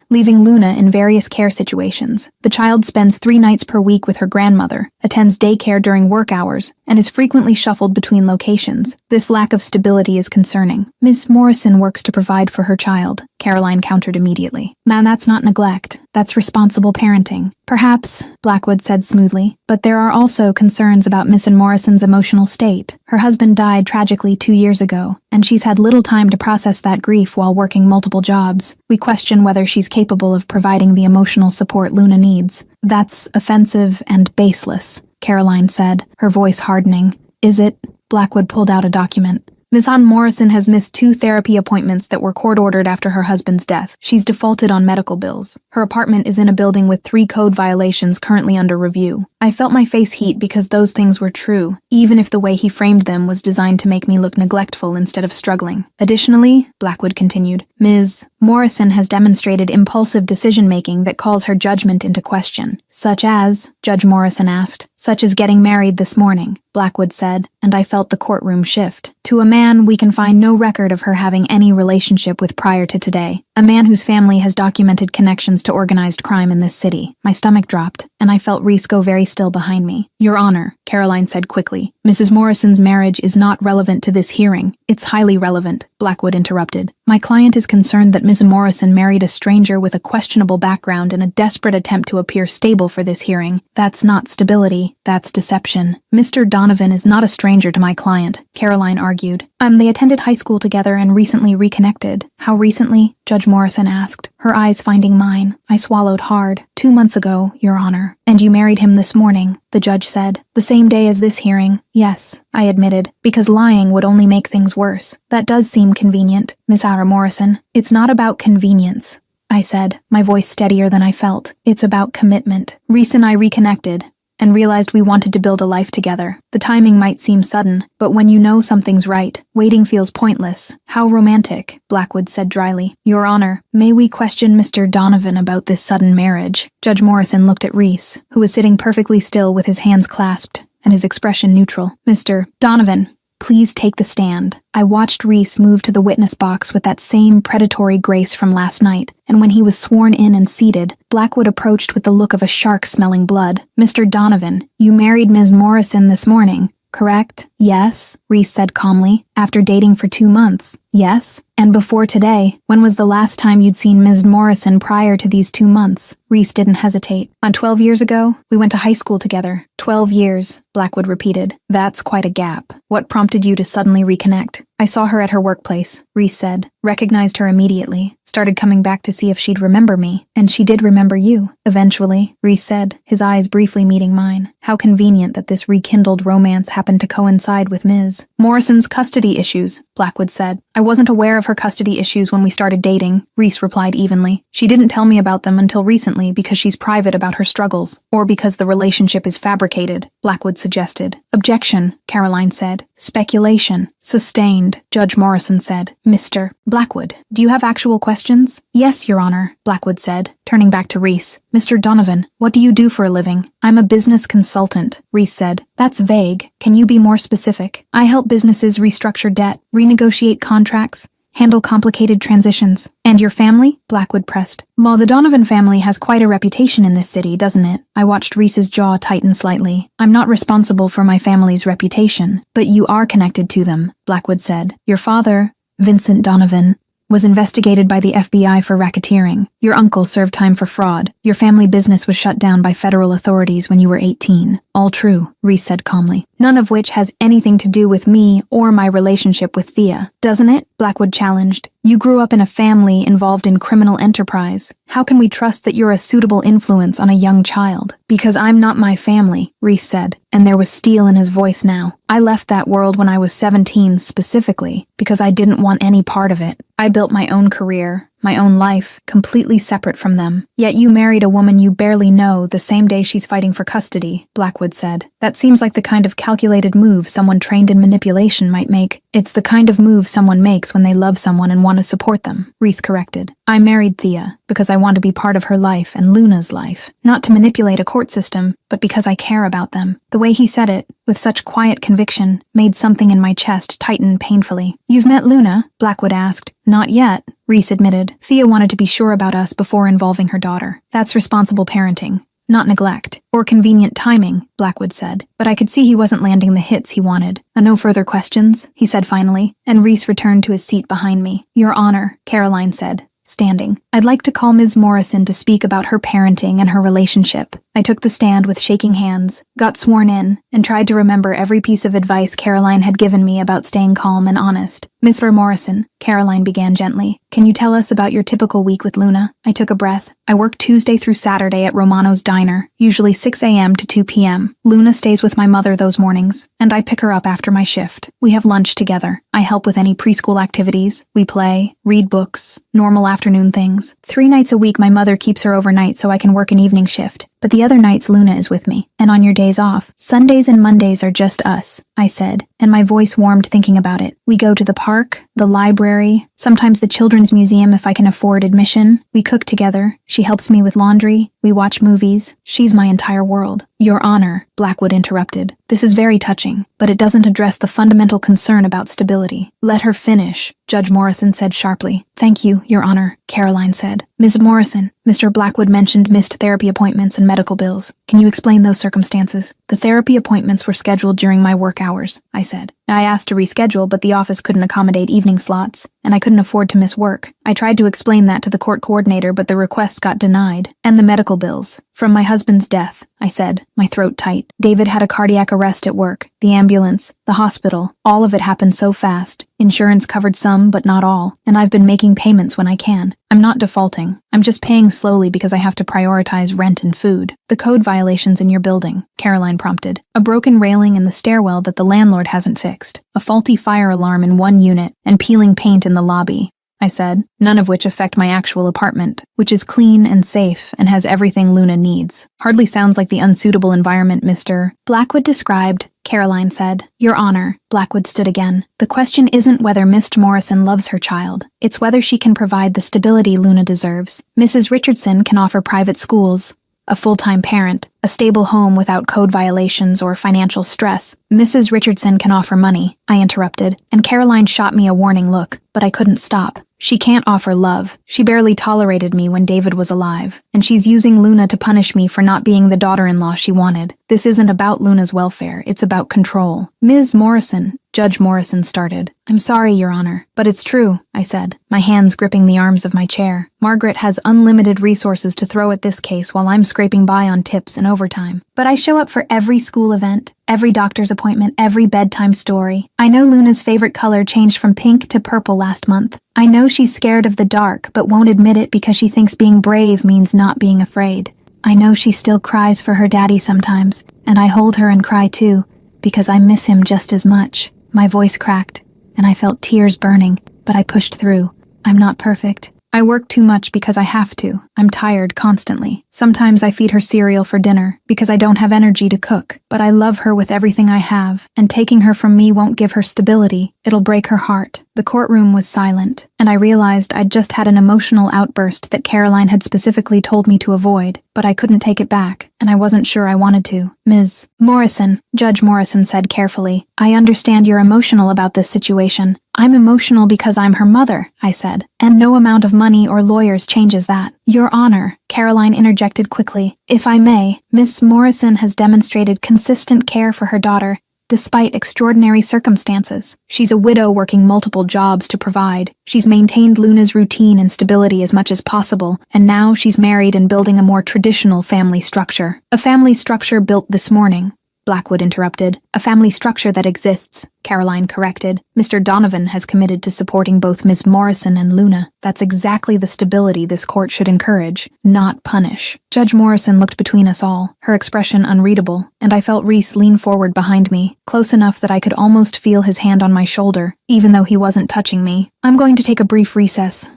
leaving Luna in various care situations. The child spends 3 nights per week with her grandmother, attends daycare during work hours, and is frequently shuffled between locations. This lack of stability is concerning. Ms. Morrison works to provide for her child, Caroline countered immediately. Man, that's not neglect. That's responsible parenting. Perhaps, Blackwood said smoothly, but there are also concerns about Mrs. Morrison's emotional state. Her husband died tragically 2 years ago, and she's had little time to process that grief while working multiple jobs. We question whether she's capable of providing the emotional support Luna needs. That's offensive and baseless, Caroline said, her voice hardening. Is it? Blackwood pulled out a document. Ms. Morrison has missed 2 therapy appointments that were court-ordered after her husband's death. She's defaulted on medical bills. Her apartment is in a building with 3 code violations currently under review. I felt my face heat because those things were true, even if the way he framed them was designed to make me look neglectful instead of struggling. Additionally, Blackwood continued, Ms. Morrison has demonstrated impulsive decision-making that calls her judgment into question. Such as, Judge Morrison asked, such as getting married this morning, Blackwood said, and I felt the courtroom shift. To a man, we can find no record of her having any relationship with prior to today. A man whose family has documented connections to organized crime in this city. My stomach dropped, and I felt Reese go very still behind me. Your Honor, Caroline said quickly, Mrs. Morrison's marriage is not relevant to this hearing. It's highly relevant, Blackwood interrupted. My client is concerned that Ms. Morrison married a stranger with a questionable background in a desperate attempt to appear stable for this hearing. That's not stability, that's deception. Mr. Donovan is not a stranger to my client, Caroline argued. They attended high school together and recently reconnected. How recently? Judge Morrison asked, her eyes finding mine. I swallowed hard. 2 months ago, Your Honor. And you married him this morning, the judge said. The same day as this hearing. Yes, I admitted, because lying would only make things worse. That does seem convenient, Miss Ira Morrison. It's not about convenience, I said, my voice steadier than I felt. It's about commitment. Reese and I reconnected and realized we wanted to build a life together. The timing might seem sudden, but when you know something's right, waiting feels pointless. How romantic, Blackwood said dryly. Your Honor, may we question Mr. Donovan about this sudden marriage? Judge Morrison looked at Reese, who was sitting perfectly still with his hands clasped and his expression neutral. Mr. Donovan, please take the stand. I watched Reese move to the witness box with that same predatory grace from last night, and when he was sworn in and seated, Blackwood approached with the look of a shark smelling blood. Mr. Donovan, you married Ms. Morrison this morning, correct? Yes, Reese said calmly. After dating for 2 months. Yes? And before today, when was the last time you'd seen Ms. Morrison prior to these 2 months? Reese didn't hesitate. On 12 years ago, we went to high school together. 12 years, Blackwood repeated. That's quite a gap. What prompted you to suddenly reconnect? I saw her at her workplace, Reese said. Recognized her immediately. Started coming back to see if she'd remember me. And she did remember you. Eventually, Reese said, his eyes briefly meeting mine. How convenient that this rekindled romance happened to coincide with Ms. Morrison's custody issues, Blackwood said. I wasn't aware of her custody issues when we started dating, Reese replied evenly. She didn't tell me about them until recently because she's private about her struggles, or because the relationship is fabricated, Blackwood suggested. Objection, Caroline said. Speculation. Sustained, Judge Morrison said. Mr. Blackwood, do you have actual questions? Yes, Your Honor, Blackwood said, turning back to Reese. Mr. Donovan, what do you do for a living? I'm a business consultant, Reese said. That's vague. Can you be more specific? I help businesses restructure debt, renegotiate contracts, handle complicated transitions. And your family? Blackwood pressed. Well, the Donovan family has quite a reputation in this city, doesn't it? I watched Reese's jaw tighten slightly. I'm not responsible for my family's reputation, but you are connected to them, Blackwood said. Your father, Vincent Donovan, was investigated by the FBI for racketeering. Your uncle served time for fraud. Your family business was shut down by federal authorities when you were 18. All true, Reese said calmly. None of which has anything to do with me or my relationship with Thea, doesn't it? Blackwood challenged. You grew up in a family involved in criminal enterprise. How can we trust that you're a suitable influence on a young child? Because I'm not my family, Reese said, and there was steel in his voice now. I left that world when I was 17 specifically because I didn't want any part of it. I built my own career, my own life, completely separate from them. Yet you married a woman you barely know the same day she's fighting for custody, Blackwood said. That seems like the kind of calculated move someone trained in manipulation might make. It's the kind of move someone makes when they love someone and want to support them, Reese corrected. I married Thea because I want to be part of her life and Luna's life. Not to manipulate a court system, but because I care about them. The way he said it, with such quiet conviction, made something in my chest tighten painfully. You've met Luna? Blackwood asked. Not yet, Reese admitted. Thea wanted to be sure about us before involving her daughter. That's responsible parenting. Not neglect, or convenient timing, Blackwood said. But I could see he wasn't landing the hits he wanted. No further questions, he said finally, and Reese returned to his seat behind me. Your Honor, Caroline said, standing. I'd like to call Ms. Morrison to speak about her parenting and her relationship. I took the stand with shaking hands, got sworn in, and tried to remember every piece of advice Caroline had given me about staying calm and honest. Mr. Morrison, Caroline began gently, can you tell us about your typical week with Luna? I took a breath. I work Tuesday through Saturday at Romano's Diner, usually 6 a.m. to 2 p.m. Luna stays with my mother those mornings, and I pick her up after my shift. We have lunch together. I help with any preschool activities. We play, read books, normal afternoon things. 3 nights a week my mother keeps her overnight so I can work an evening shift. But the other nights Luna is with me, and on your days off, Sundays and Mondays are just us, I said, and my voice warmed thinking about it. We go to the park, the library, sometimes the children's museum if I can afford admission. We cook together. She helps me with laundry. We watch movies. She's my entire world. Your Honor, Blackwood interrupted. This is very touching, but it doesn't address the fundamental concern about stability. Let her finish, Judge Morrison said sharply. Thank you, Your Honor, Caroline said. Ms. Morrison, Mr. Blackwood mentioned missed therapy appointments and medical bills. Can you explain those circumstances? The therapy appointments were scheduled during my work hours, I said, I asked to reschedule, but the office couldn't accommodate evening slots, and I couldn't afford to miss work. I tried to explain that to the court coordinator, but the request got denied. And the medical bills. From my husband's death, I said, my throat tight. David had a cardiac arrest at work. The ambulance, the hospital, all of it happened so fast. Insurance covered some, but not all, and I've been making payments when I can. I'm not defaulting. I'm just paying slowly because I have to prioritize rent and food. The code violations in your building, Caroline prompted. A broken railing in the stairwell that the landlord hasn't fixed. A faulty fire alarm in one unit, and peeling paint in the lobby, I said, none of which affect my actual apartment, which is clean and safe and has everything Luna needs. Hardly sounds like the unsuitable environment Mr. Blackwood described, Caroline said. Your Honor, Blackwood stood again. The question isn't whether Miss Morrison loves her child. It's whether she can provide the stability Luna deserves. Mrs. Richardson can offer private schools, a full-time parent, a stable home without code violations or financial stress. Mrs. Richardson can offer money, I interrupted, and Caroline shot me a warning look, but I couldn't stop. She can't offer love. She barely tolerated me when David was alive, and she's using Luna to punish me for not being the daughter-in-law she wanted. This isn't about Luna's welfare, it's about control. Ms. Morrison, Judge Morrison started. I'm sorry, Your Honor, but it's true, I said, my hands gripping the arms of my chair. Margaret has unlimited resources to throw at this case while I'm scraping by on tips and overtime. But I show up for every school event, every doctor's appointment, every bedtime story. I know Luna's favorite color changed from pink to purple last month. I know she's scared of the dark, but won't admit it because she thinks being brave means not being afraid. I know she still cries for her daddy sometimes, and I hold her and cry too, because I miss him just as much. My voice cracked, and I felt tears burning, but I pushed through. I'm not perfect. I work too much because I have to. I'm tired constantly. Sometimes I feed her cereal for dinner because I don't have energy to cook, but I love her with everything I have, and taking her from me won't give her stability. It'll break her heart. The courtroom was silent, and I realized I'd just had an emotional outburst that Caroline had specifically told me to avoid, but I couldn't take it back, and I wasn't sure I wanted to. Ms. Morrison, Judge Morrison said carefully, I understand you're emotional about this situation. I'm emotional because I'm her mother, I said, and no amount of money or lawyers changes that. Your Honor, Caroline interjected quickly, if I may, Miss Morrison has demonstrated consistent care for her daughter, despite extraordinary circumstances. She's a widow working multiple jobs to provide. She's maintained Luna's routine and stability as much as possible, and now she's married and building a more traditional family structure. A family structure built this morning, Blackwood interrupted. A family structure that exists, Caroline corrected. Mr. Donovan has committed to supporting both Miss Morrison and Luna. That's exactly the stability this court should encourage, not punish. Judge Morrison looked between us all, her expression unreadable, and I felt Reese lean forward behind me, close enough that I could almost feel his hand on my shoulder, even though he wasn't touching me. I'm going to take a brief recess,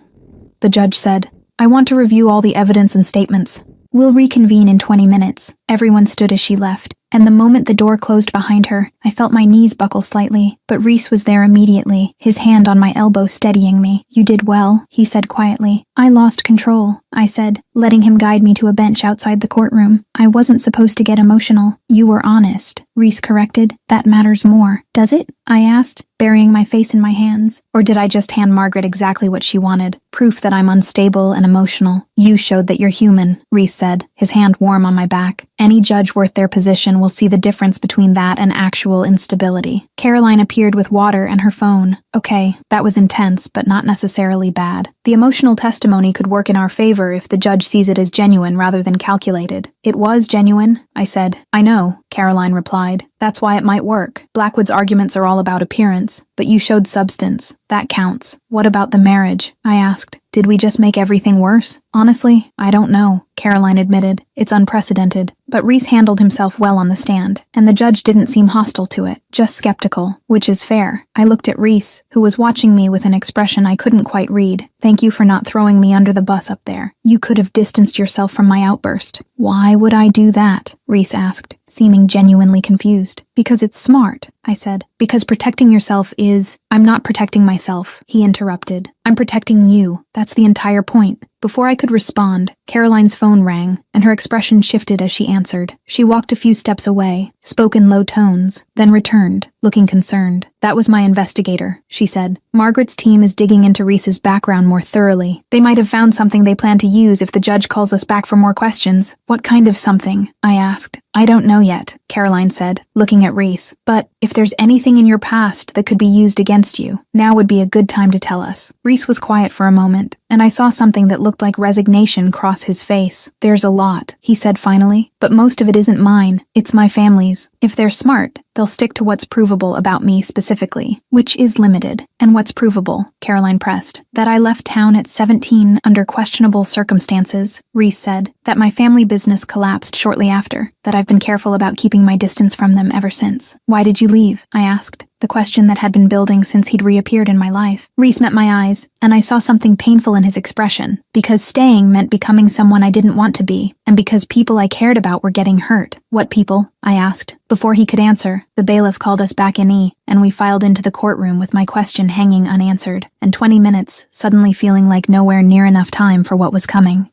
the judge said. I want to review all the evidence and statements. We'll reconvene in 20 minutes. Everyone stood as she left, and the moment the door closed behind her, I felt my knees buckle slightly, but Reese was there immediately, his hand on my elbow steadying me. You did well, he said quietly. I lost control, I said, letting him guide me to a bench outside the courtroom. I wasn't supposed to get emotional. You were honest, Reese corrected. That matters more. Does it? I asked, burying my face in my hands. Or did I just hand Margaret exactly what she wanted? Proof that I'm unstable and emotional. You showed that you're human, Reese said, his hand warm on my back. Any judge worth their position will see the difference between that and actual instability. Caroline appeared with water and her phone. Okay, that was intense, but not necessarily bad. The emotional testimony could work in our favor if the judge sees it as genuine rather than calculated. It was genuine, I said. I know, Caroline replied. That's why it might work. Blackwood's arguments are all about appearance, but you showed substance. That counts. What about the marriage? I asked. Did we just make everything worse? Honestly, I don't know, Caroline admitted. It's unprecedented. But Reese handled himself well on the stand, and the judge didn't seem hostile to it, just skeptical, which is fair. I looked at Reese, who was watching me with an expression I couldn't quite read. Thank you for not throwing me under the bus up there. You could have distanced yourself from my outburst. Why would I do that? Reese asked, seeming genuinely confused. Because it's smart, I said. Because protecting yourself is... I'm not protecting myself, he interrupted. I'm protecting you. That's the entire point. Before I could respond, Caroline's phone rang, and her expression shifted as she answered. She walked a few steps away, spoke in low tones, then returned, looking concerned. That was my investigator, she said. Margaret's team is digging into Reese's background more thoroughly. They might have found something they plan to use if the judge calls us back for more questions. What kind of something? I asked. I don't know yet, Caroline said, looking at Reese, but if there's anything in your past that could be used against you, now would be a good time to tell us. Reese was quiet for a moment, and I saw something that looked like resignation cross his face. There's a lot, he said finally, but most of it isn't mine. It's my family's. If they're smart, they'll stick to what's provable about me specifically, which is limited. And what's provable? Caroline pressed. That I left town at 17 under questionable circumstances, Reese said. That my family business collapsed shortly after. That I've been careful about keeping my distance from them ever since. Why did you leave? I asked. The question that had been building since he'd reappeared in my life. Reese met my eyes, and I saw something painful in his expression, because staying meant becoming someone I didn't want to be, and because people I cared about were getting hurt. What people? I asked. Before he could answer, the bailiff called us back in, and we filed into the courtroom with my question hanging unanswered, and 20 minutes, suddenly feeling like nowhere near enough time for what was coming.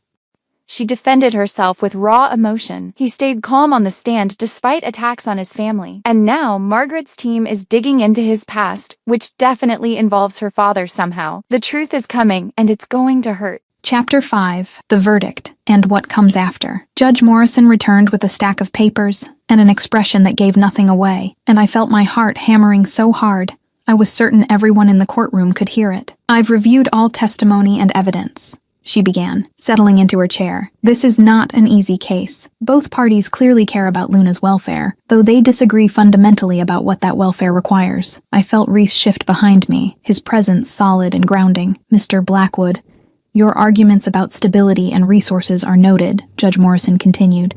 She defended herself with raw emotion. He stayed calm on the stand despite attacks on his family. And now Margaret's team is digging into his past, which definitely involves her father somehow. The truth is coming, and it's going to hurt. Chapter 5. The Verdict, and What Comes After. Judge Morrison returned with a stack of papers, and an expression that gave nothing away, and I felt my heart hammering so hard, I was certain everyone in the courtroom could hear it. I've reviewed all testimony and evidence, she began, settling into her chair. This is not an easy case. Both parties clearly care about Luna's welfare, though they disagree fundamentally about what that welfare requires. I felt Reese shift behind me, his presence solid and grounding. Mr. Blackwood, your arguments about stability and resources are noted, Judge Morrison continued.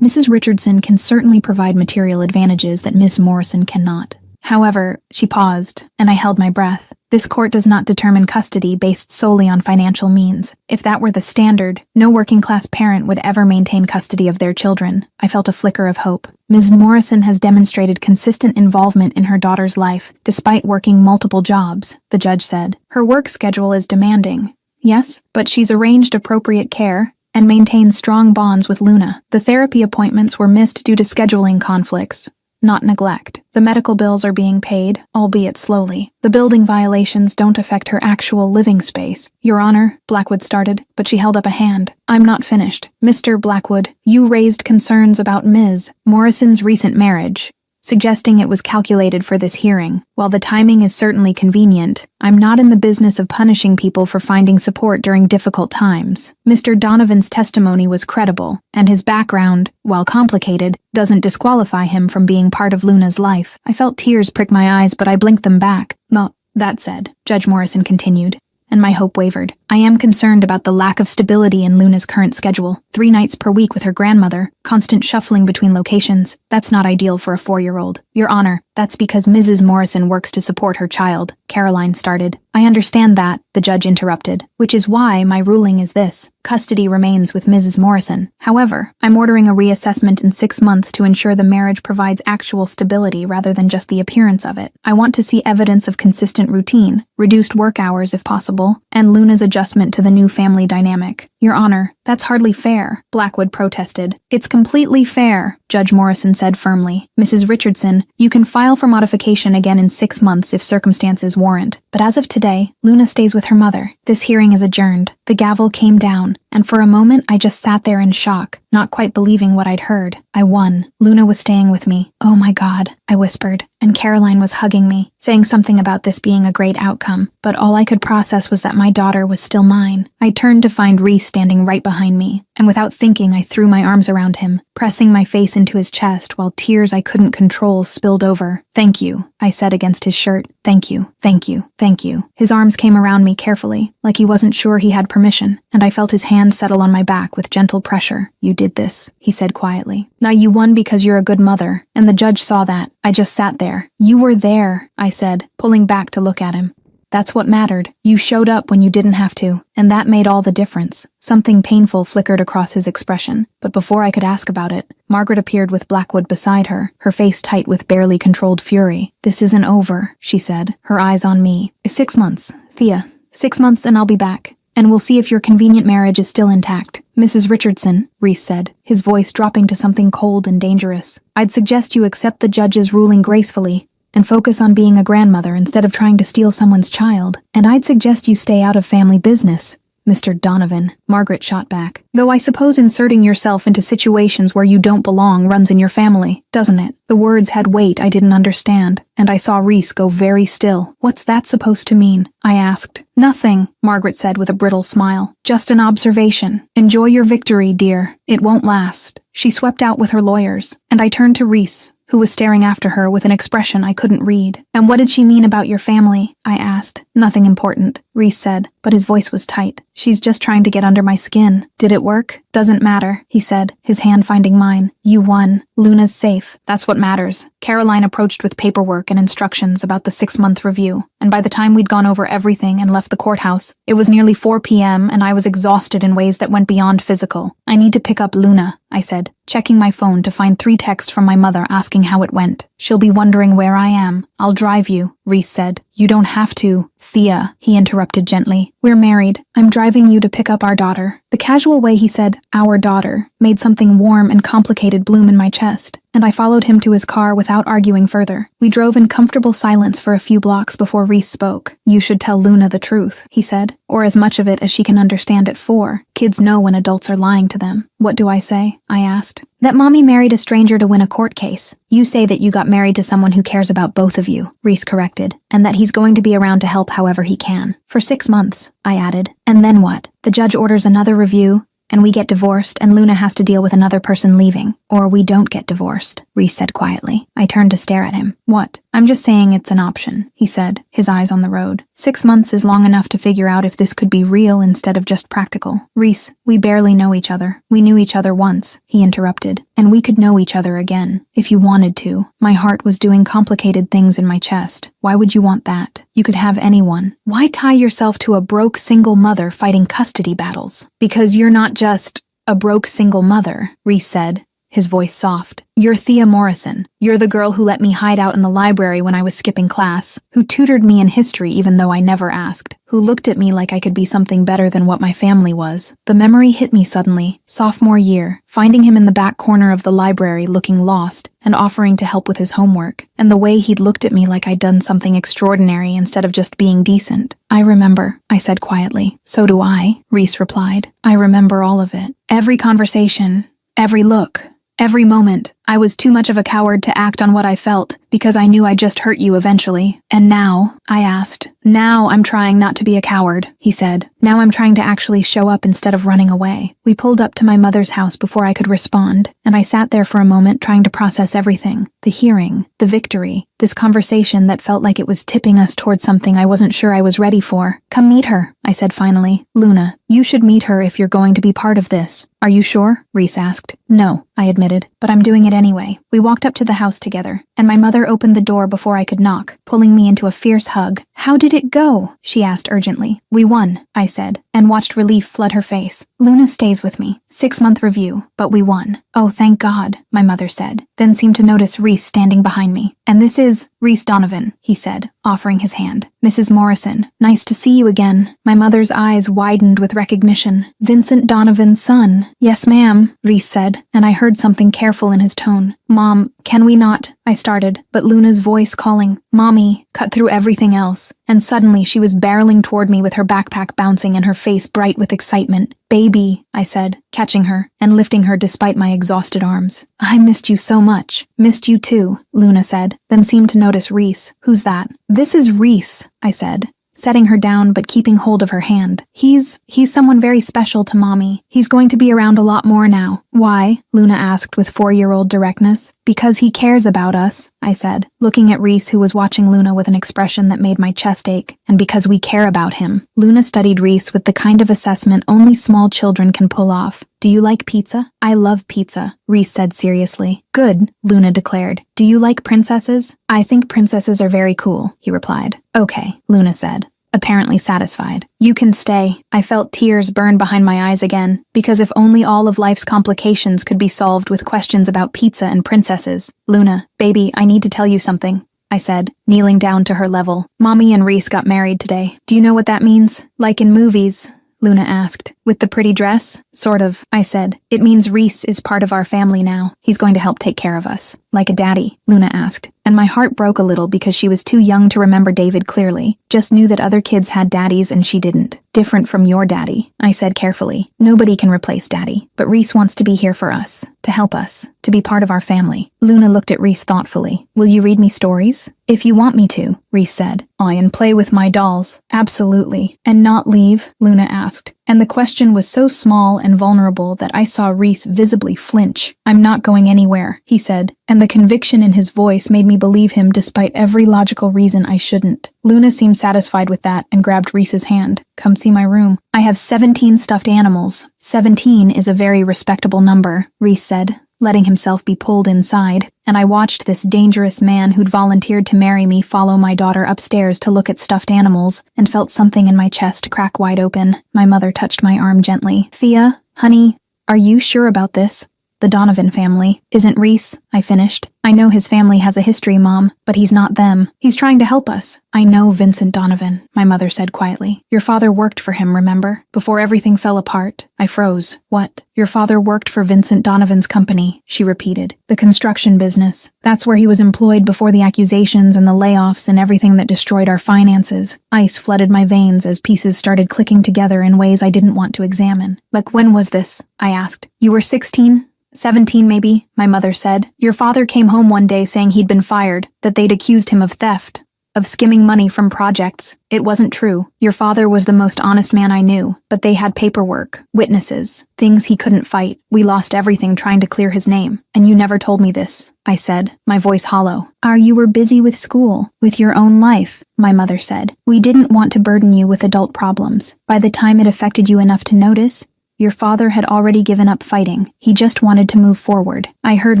Mrs. Richardson can certainly provide material advantages that Miss Morrison cannot. However, she paused, and I held my breath. This court does not determine custody based solely on financial means. If that were the standard, no working-class parent would ever maintain custody of their children. I felt a flicker of hope. Ms. Morrison has demonstrated consistent involvement in her daughter's life, despite working multiple jobs, the judge said. Her work schedule is demanding. Yes, but she's arranged appropriate care and maintains strong bonds with Luna. The therapy appointments were missed due to scheduling conflicts, not neglect. The medical bills are being paid, albeit slowly. The building violations don't affect her actual living space. Your Honor, Blackwood started, but she held up a hand. I'm not finished. Mr. Blackwood, you raised concerns about Ms. Morrison's recent marriage, suggesting it was calculated for this hearing. While the timing is certainly convenient, I'm not in the business of punishing people for finding support during difficult times. Mr. Donovan's testimony was credible, and his background, while complicated, doesn't disqualify him from being part of Luna's life. I felt tears prick my eyes, but I blinked them back. No, that said, Judge Morrison continued, and my hope wavered. I am concerned about the lack of stability in Luna's current schedule. 3 nights per week with her grandmother, constant shuffling between locations. That's not ideal for a 4-year-old. Your Honor, that's because Mrs. Morrison works to support her child, Caroline started. I understand that, the judge interrupted, which is why my ruling is this. Custody remains with Mrs. Morrison. However, I'm ordering a reassessment in 6 months to ensure the marriage provides actual stability rather than just the appearance of it. I want to see evidence of consistent routine, reduced work hours if possible, and Luna's adjustment to the new family dynamic. Your Honor, that's hardly fair, Blackwood protested. It's completely fair, Judge Morrison said firmly. Mrs. Richardson, you can file for modification again in 6 months if circumstances warrant. But as of today, Luna stays with her mother. This hearing is adjourned. The gavel came down, and for a moment I just sat there in shock, not quite believing what I'd heard. I won. Luna was staying with me. Oh my God, I whispered, and Caroline was hugging me, saying something about this being a great outcome, but all I could process was that my daughter was still mine. I turned to find Reese standing right behind me, and without thinking I threw my arms around him, pressing my face into his chest while tears I couldn't control spilled over. Thank you, I said against his shirt. Thank you, thank you, thank you. His arms came around me carefully, like he wasn't sure he had permission, and I felt his hand settle on my back with gentle pressure. You did this, he said quietly. Now you won because you're a good mother, and the judge saw that. I just sat there. You were there, I said, pulling back to look at him. That's what mattered. You showed up when you didn't have to, and that made all the difference. Something painful flickered across his expression, but before I could ask about it, Margaret appeared with Blackwood beside her, her face tight with barely controlled fury. This isn't over, she said, her eyes on me. 6 months, Thea. 6 months and I'll be back. And we'll see if your convenient marriage is still intact. Mrs. Richardson, Reese said, his voice dropping to something cold and dangerous. I'd suggest you accept the judge's ruling gracefully and focus on being a grandmother instead of trying to steal someone's child. And I'd suggest you stay out of family business, Mr. Donovan, Margaret shot back. Though I suppose inserting yourself into situations where you don't belong runs in your family, doesn't it? The words had weight I didn't understand, and I saw Reese go very still. What's that supposed to mean? I asked. Nothing, Margaret said with a brittle smile. Just an observation. Enjoy your victory, dear. It won't last. She swept out with her lawyers, and I turned to Reese, who was staring after her with an expression I couldn't read. And what did she mean about your family? I asked. Nothing important, Reese said, but his voice was tight. She's just trying to get under my skin. Did it work? Doesn't matter, he said, his hand finding mine. You won. Luna's safe. That's what matters. Caroline approached with paperwork and instructions about the 6-month review, and by the time we'd gone over everything and left the courthouse, it was nearly 4 p.m. and I was exhausted in ways that went beyond physical. I need to pick up Luna, I said, checking my phone to find 3 texts from my mother asking how it went. She'll be wondering where I am. I'll drive you, Reese said. You don't have to. Thea, he interrupted gently. We're married. I'm driving you to pick up our daughter. The casual way he said, our daughter, made something warm and complicated bloom in my chest, and I followed him to his car without arguing further. We drove in comfortable silence for a few blocks before Reese spoke. You should tell Luna the truth, he said, or as much of it as she can understand at 4. Kids know when adults are lying to them. What do I say? I asked. That Mommy married a stranger to win a court case. You say that you got married to someone who cares about both of you, Reese corrected, and that he's going to be around to help however he can. For 6 months, I added. And then what? The judge orders another review, and we get divorced, and Luna has to deal with another person leaving. Or we don't get divorced, Reese said quietly. I turned to stare at him. What? I'm just saying it's an option, he said, his eyes on the road. 6 months is long enough to figure out if this could be real instead of just practical. Reese, we barely know each other. We knew each other once, he interrupted, and we could know each other again, if you wanted to. My heart was doing complicated things in my chest. Why would you want that? You could have anyone. Why tie yourself to a broke single mother fighting custody battles? Because you're not just a broke single mother, Reese said, his voice soft. You're Thea Morrison. You're the girl who let me hide out in the library when I was skipping class, who tutored me in history even though I never asked, who looked at me like I could be something better than what my family was. The memory hit me suddenly, sophomore year, finding him in the back corner of the library looking lost and offering to help with his homework, and the way he'd looked at me like I'd done something extraordinary instead of just being decent. I remember, I said quietly. So do I, Reese replied. I remember all of it. Every conversation, every look, every moment. I was too much of a coward to act on what I felt, because I knew I'd just hurt you eventually. And now, I asked. Now I'm trying not to be a coward, he said. Now I'm trying to actually show up instead of running away. We pulled up to my mother's house before I could respond, and I sat there for a moment trying to process everything. The hearing, the victory, this conversation that felt like it was tipping us towards something I wasn't sure I was ready for. Come meet her, I said finally. Luna, you should meet her if you're going to be part of this. Are you sure? Reese asked. No, I admitted, but I'm doing it anyway. We walked up to the house together, and my mother opened the door before I could knock, pulling me into a fierce hug. How did it go? She asked urgently. We won, I said, and watched relief flood her face. Luna stays with me. 6-month review, but we won. Oh, thank God, my mother said, then seemed to notice Reese standing behind me. And this is Reese Donovan, he said, offering his hand. Mrs. Morrison, nice to see you again. My mother's eyes widened with recognition. Vincent Donovan's son. Yes, ma'am, Reese said, and I heard something careful in his tone. Mom, can we not? I started, but Luna's voice calling, Mommy, cut through everything else, and suddenly she was barreling toward me with her backpack bouncing and her face bright with excitement. Baby, I said, catching her and lifting her despite my exhausted arms. I missed you so much. Missed you too, Luna said, then seemed to notice Reese. Who's that? This is Reese, I said, setting her down but keeping hold of her hand. He's someone very special to Mommy. He's going to be around a lot more now. Why? Luna asked with 4-year-old directness. Because he cares about us, I said, looking at Reese who was watching Luna with an expression that made my chest ache. And because we care about him. Luna studied Reese with the kind of assessment only small children can pull off. Do you like pizza? I love pizza, Reese said seriously. Good, Luna declared. Do you like princesses? I think princesses are very cool, he replied. Okay, Luna said, apparently satisfied. You can stay. I felt tears burn behind my eyes again, because if only all of life's complications could be solved with questions about pizza and princesses. Luna, baby, I need to tell you something, I said, kneeling down to her level. Mommy and Reese got married today. Do you know what that means? Like in movies? Luna asked. With the pretty dress? Sort of, I said. It means Reese is part of our family now. He's going to help take care of us. Like a daddy? Luna asked. And my heart broke a little because she was too young to remember David clearly. Just knew that other kids had daddies and she didn't. Different from your daddy, I said carefully. Nobody can replace daddy. But Reese wants to be here for us. To help us. To be part of our family. Luna looked at Reese thoughtfully. Will you read me stories? If you want me to, Reese said. And play with my dolls. Absolutely. And not leave? Luna asked. And the question was so small and vulnerable that I saw Reese visibly flinch. I'm not going anywhere, he said, and the conviction in his voice made me believe him despite every logical reason I shouldn't. Luna seemed satisfied with that and grabbed Reese's hand. Come see my room. I have 17 stuffed animals. 17 is a very respectable number, Reese said, letting himself be pulled inside, and I watched this dangerous man who'd volunteered to marry me follow my daughter upstairs to look at stuffed animals, and felt something in my chest crack wide open. My mother touched my arm gently. Thea, honey, are you sure about this? The Donovan family. Isn't Reese? I finished. I know his family has a history, Mom, but he's not them. He's trying to help us. I know Vincent Donovan, my mother said quietly. Your father worked for him, remember? Before everything fell apart. I froze. What? Your father worked for Vincent Donovan's company, she repeated. The construction business. That's where he was employed before the accusations and the layoffs and everything that destroyed our finances. Ice flooded my veins as pieces started clicking together in ways I didn't want to examine. Like, when was this? I asked. You were 16? 17 maybe, my mother said. Your father came home one day saying he'd been fired, that they'd accused him of theft, of skimming money from projects. It wasn't true. Your father was the most honest man I knew, but they had paperwork, witnesses, things he couldn't fight. We lost everything trying to clear his name. And you never told me this, I said, my voice hollow. You were busy with school, with your own life, my mother said. We didn't want to burden you with adult problems. By the time it affected you enough to notice, your father had already given up fighting. He just wanted to move forward. I heard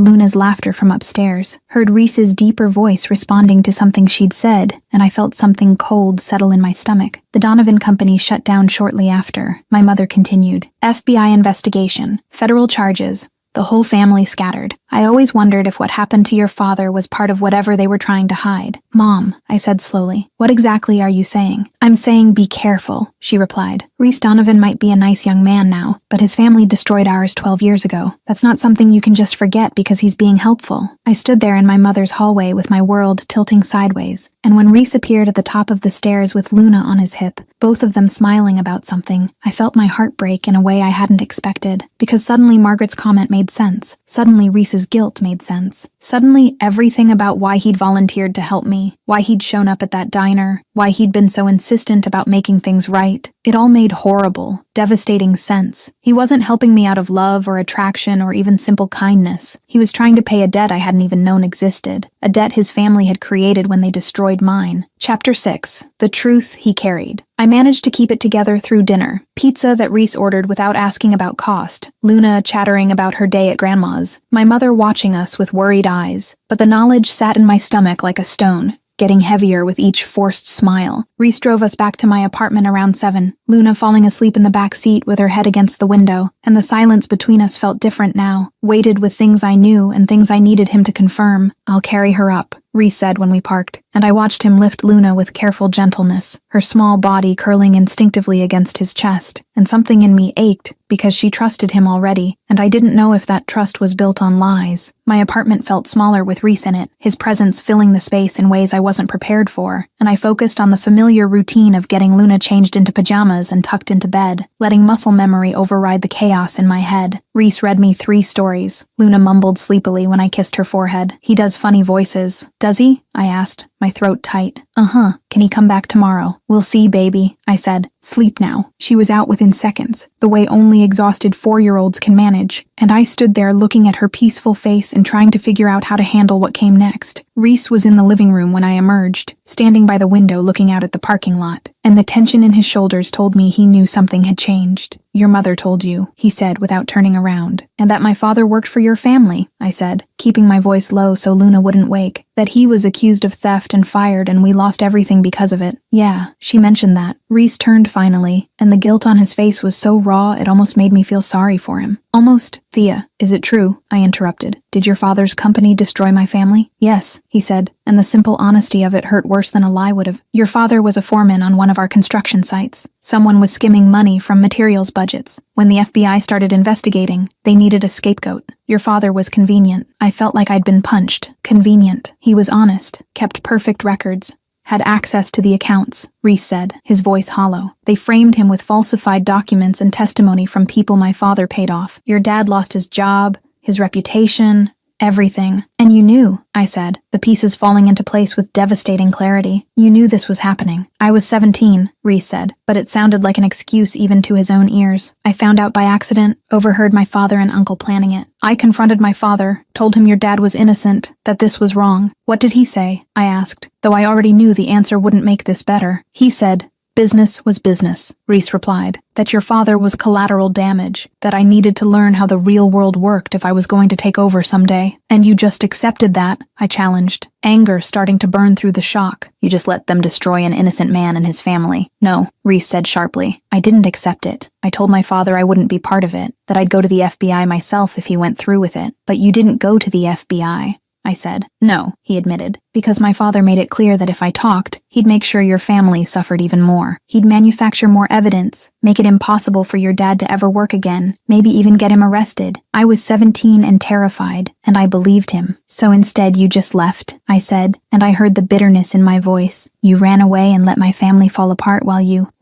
Luna's laughter from upstairs, heard Reese's deeper voice responding to something she'd said, and I felt something cold settle in my stomach. The Donovan company shut down shortly after. My mother continued. FBI investigation. Federal charges. The whole family scattered. I always wondered if what happened to your father was part of whatever they were trying to hide. Mom, I said slowly, what exactly are you saying? I'm saying be careful, she replied. Reese Donovan might be a nice young man now, but his family destroyed ours 12 years ago. That's not something you can just forget because he's being helpful. I stood there in my mother's hallway with my world tilting sideways, and when Reese appeared at the top of the stairs with Luna on his hip, both of them smiling about something, I felt my heart break in a way I hadn't expected, because suddenly Margaret's comment made sense. Suddenly Reese's guilt made sense. Suddenly everything about why he'd volunteered to help me, why he'd shown up at that diner, why he'd been so insistent about making things right, it all made horrible, devastating sense. He wasn't helping me out of love or attraction or even simple kindness. He was trying to pay a debt I hadn't even known existed, a debt his family had created when they destroyed mine. Chapter 6. The Truth He Carried. I managed to keep it together through dinner. Pizza that Reese ordered without asking about cost. Luna chattering about her day at Grandma's. My mother watching us with worried eyes. But the knowledge sat in my stomach like a stone, getting heavier with each forced smile. Reese drove us back to my apartment around 7, Luna falling asleep in the back seat with her head against the window, and the silence between us felt different now, weighted with things I knew and things I needed him to confirm. I'll carry her up, Reese said when we parked, and I watched him lift Luna with careful gentleness, her small body curling instinctively against his chest, and something in me ached because she trusted him already, and I didn't know if that trust was built on lies. My apartment felt smaller with Reese in it, his presence filling the space in ways I wasn't prepared for, and I focused on the familiar routine of getting Luna changed into pajamas and tucked into bed, letting muscle memory override the chaos in my head. Reese read me 3 stories. Luna mumbled sleepily when I kissed her forehead. He does funny voices. Does he? I asked, my throat tight. Can he come back tomorrow? We'll see, baby, I said. Sleep now. She was out within seconds, the way only exhausted 4-year-olds can manage, and I stood there looking at her peaceful face and trying to figure out how to handle what came next. Reese was in the living room when I emerged, standing by the window looking out at the parking lot, and the tension in his shoulders told me he knew something had changed. Your mother told you, he said without turning around. And that my father worked for your family, I said, keeping my voice low so Luna wouldn't wake. That he was accused of theft and fired and we lost everything because of it. Yeah, she mentioned that. Reese turned finally, and the guilt on his face was so raw it almost made me feel sorry for him. Almost. Thea, is it true? I interrupted. Did your father's company destroy my family? Yes, he said, and the simple honesty of it hurt worse than a lie would have. Your father was a foreman on one of our construction sites. Someone was skimming money from materials budgets. When the FBI started investigating, they needed a scapegoat. Your father was convenient. I felt like I'd been punched. Convenient. He was honest, kept perfect records, had access to the accounts, Reese said, his voice hollow. They framed him with falsified documents and testimony from people my father paid off. Your dad lost his job, his reputation, everything. And you knew, I said, the pieces falling into place with devastating clarity. You knew this was happening. I was 17, Reese said, but it sounded like an excuse even to his own ears. I found out by accident, overheard my father and uncle planning it. I confronted my father, told him your dad was innocent, that this was wrong. What did he say? I asked, though I already knew the answer wouldn't make this better. He said, business was business, Reese replied, that your father was collateral damage, that I needed to learn how the real world worked if I was going to take over someday. And you just accepted that, I challenged, anger starting to burn through the shock. You just let them destroy an innocent man and his family. No, Reese said sharply. I didn't accept it. I told my father I wouldn't be part of it, that I'd go to the FBI myself if he went through with it. But you didn't go to the FBI. I said. No, he admitted, because my father made it clear that if I talked, he'd make sure your family suffered even more. He'd manufacture more evidence, make it impossible for your dad to ever work again, maybe even get him arrested. I was 17 and terrified, and I believed him. So instead you just left, I said, and I heard the bitterness in my voice. You ran away and let my family fall apart while you,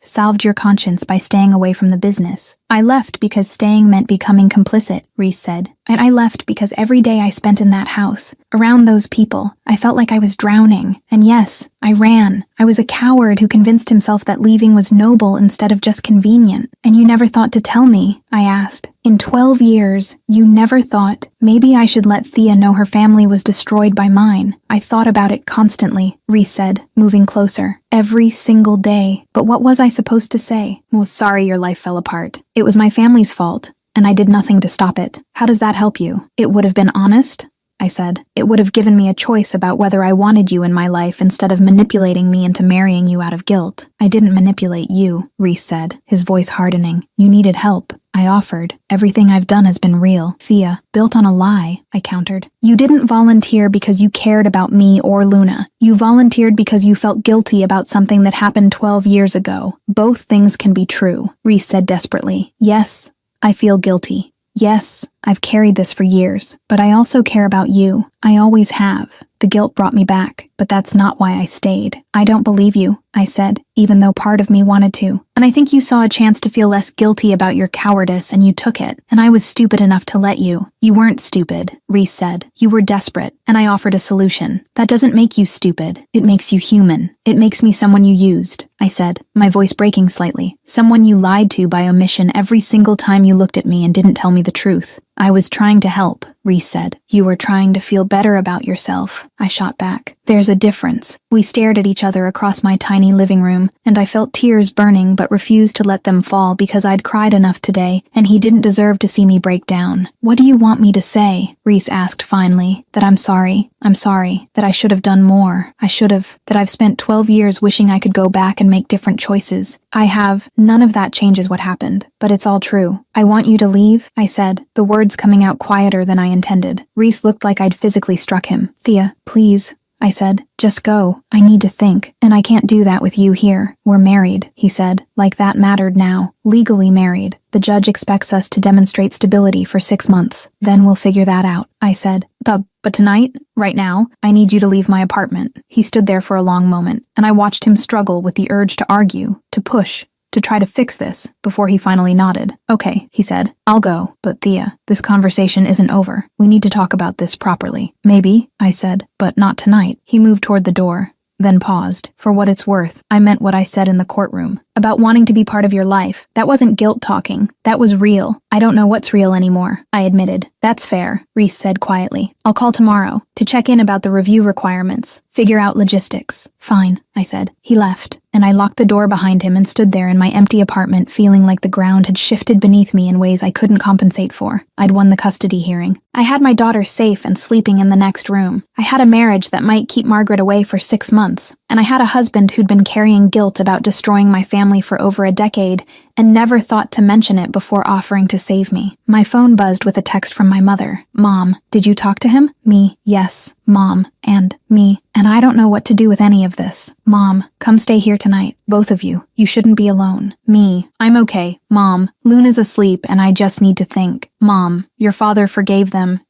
salved your conscience by staying away from the business. I left because staying meant becoming complicit, Reese said. And I left because every day I spent in that house, around those people, I felt like I was drowning. And yes, I ran. I was a coward who convinced himself that leaving was noble instead of just convenient. And you never thought to tell me, I asked. In 12 years, you never thought, maybe I should let Thea know her family was destroyed by mine. I thought about it constantly, Reese said, moving closer. Every single day. But what was I supposed to say? Well, sorry your life fell apart. It was my family's fault, and I did nothing to stop it. How does that help you? It would have been honest, I said. It would have given me a choice about whether I wanted you in my life instead of manipulating me into marrying you out of guilt. I didn't manipulate you, Reese said, his voice hardening. You needed help. I offered. Everything I've done has been real. Thea, built on a lie, I countered. You didn't volunteer because you cared about me or Luna. You volunteered because you felt guilty about something that happened 12 years ago. Both things can be true, Reese said desperately. Yes, I feel guilty. Yes, I've carried this for years, but I also care about you. I always have. The guilt brought me back, but that's not why I stayed. I don't believe you, I said, even though part of me wanted to. And I think you saw a chance to feel less guilty about your cowardice and you took it. And I was stupid enough to let you. You weren't stupid, Reese said. You were desperate, and I offered a solution. That doesn't make you stupid. It makes you human. It makes me someone you used, I said, my voice breaking slightly. Someone you lied to by omission every single time you looked at me and didn't tell me the truth. I was trying to help, Reese said. You were trying to feel better about yourself, I shot back. There's a difference. We stared at each other across my tiny living room, and I felt tears burning but refused to let them fall because I'd cried enough today, and he didn't deserve to see me break down. What do you want me to say? Reese asked finally. That I'm sorry. I'm sorry. That I should have done more. I should have. That I've spent 12 years wishing I could go back and make different choices. I have. None of that changes what happened, but it's all true. I want you to leave, I said, the words coming out quieter than I intended. Reese looked like I'd physically struck him. Thea, please, I said. Just go. I need to think, and I can't do that with you here. We're married, he said, like that mattered now. Legally married. The judge expects us to demonstrate stability for 6 months. Then we'll figure that out, I said. But tonight, right now, I need you to leave my apartment. He stood there for a long moment, and I watched him struggle with the urge to argue, to push, to try to fix this, before he finally nodded. Okay, he said. I'll go. But Thea, this conversation isn't over. We need to talk about this properly. Maybe, I said, but not tonight. He moved toward the door, then paused. For what it's worth, I meant what I said in the courtroom. About wanting to be part of your life. That wasn't guilt talking. That was real. I don't know what's real anymore, I admitted. That's fair, Reese said quietly. I'll call tomorrow to check in about the review requirements, figure out logistics. Fine, I said. He left, and and I locked the door behind him and stood there in my empty apartment feeling like the ground had shifted beneath me in ways I couldn't compensate for. I'd won the custody hearing. I had my daughter safe and sleeping in the next room. I had a marriage that might keep Margaret away for 6 months, and I had a husband who'd been carrying guilt about destroying my family for over a decade and never thought to mention it before offering to save me. My phone buzzed with a text from my mother. Mom, did you talk to him? Me, yes. Mom, and me, and I don't know what to do with any of this. Mom, come stay here tonight, both of you. You shouldn't be alone. Me, I'm okay. Mom, Luna's asleep and I just need to think. Mom, your father forgave them,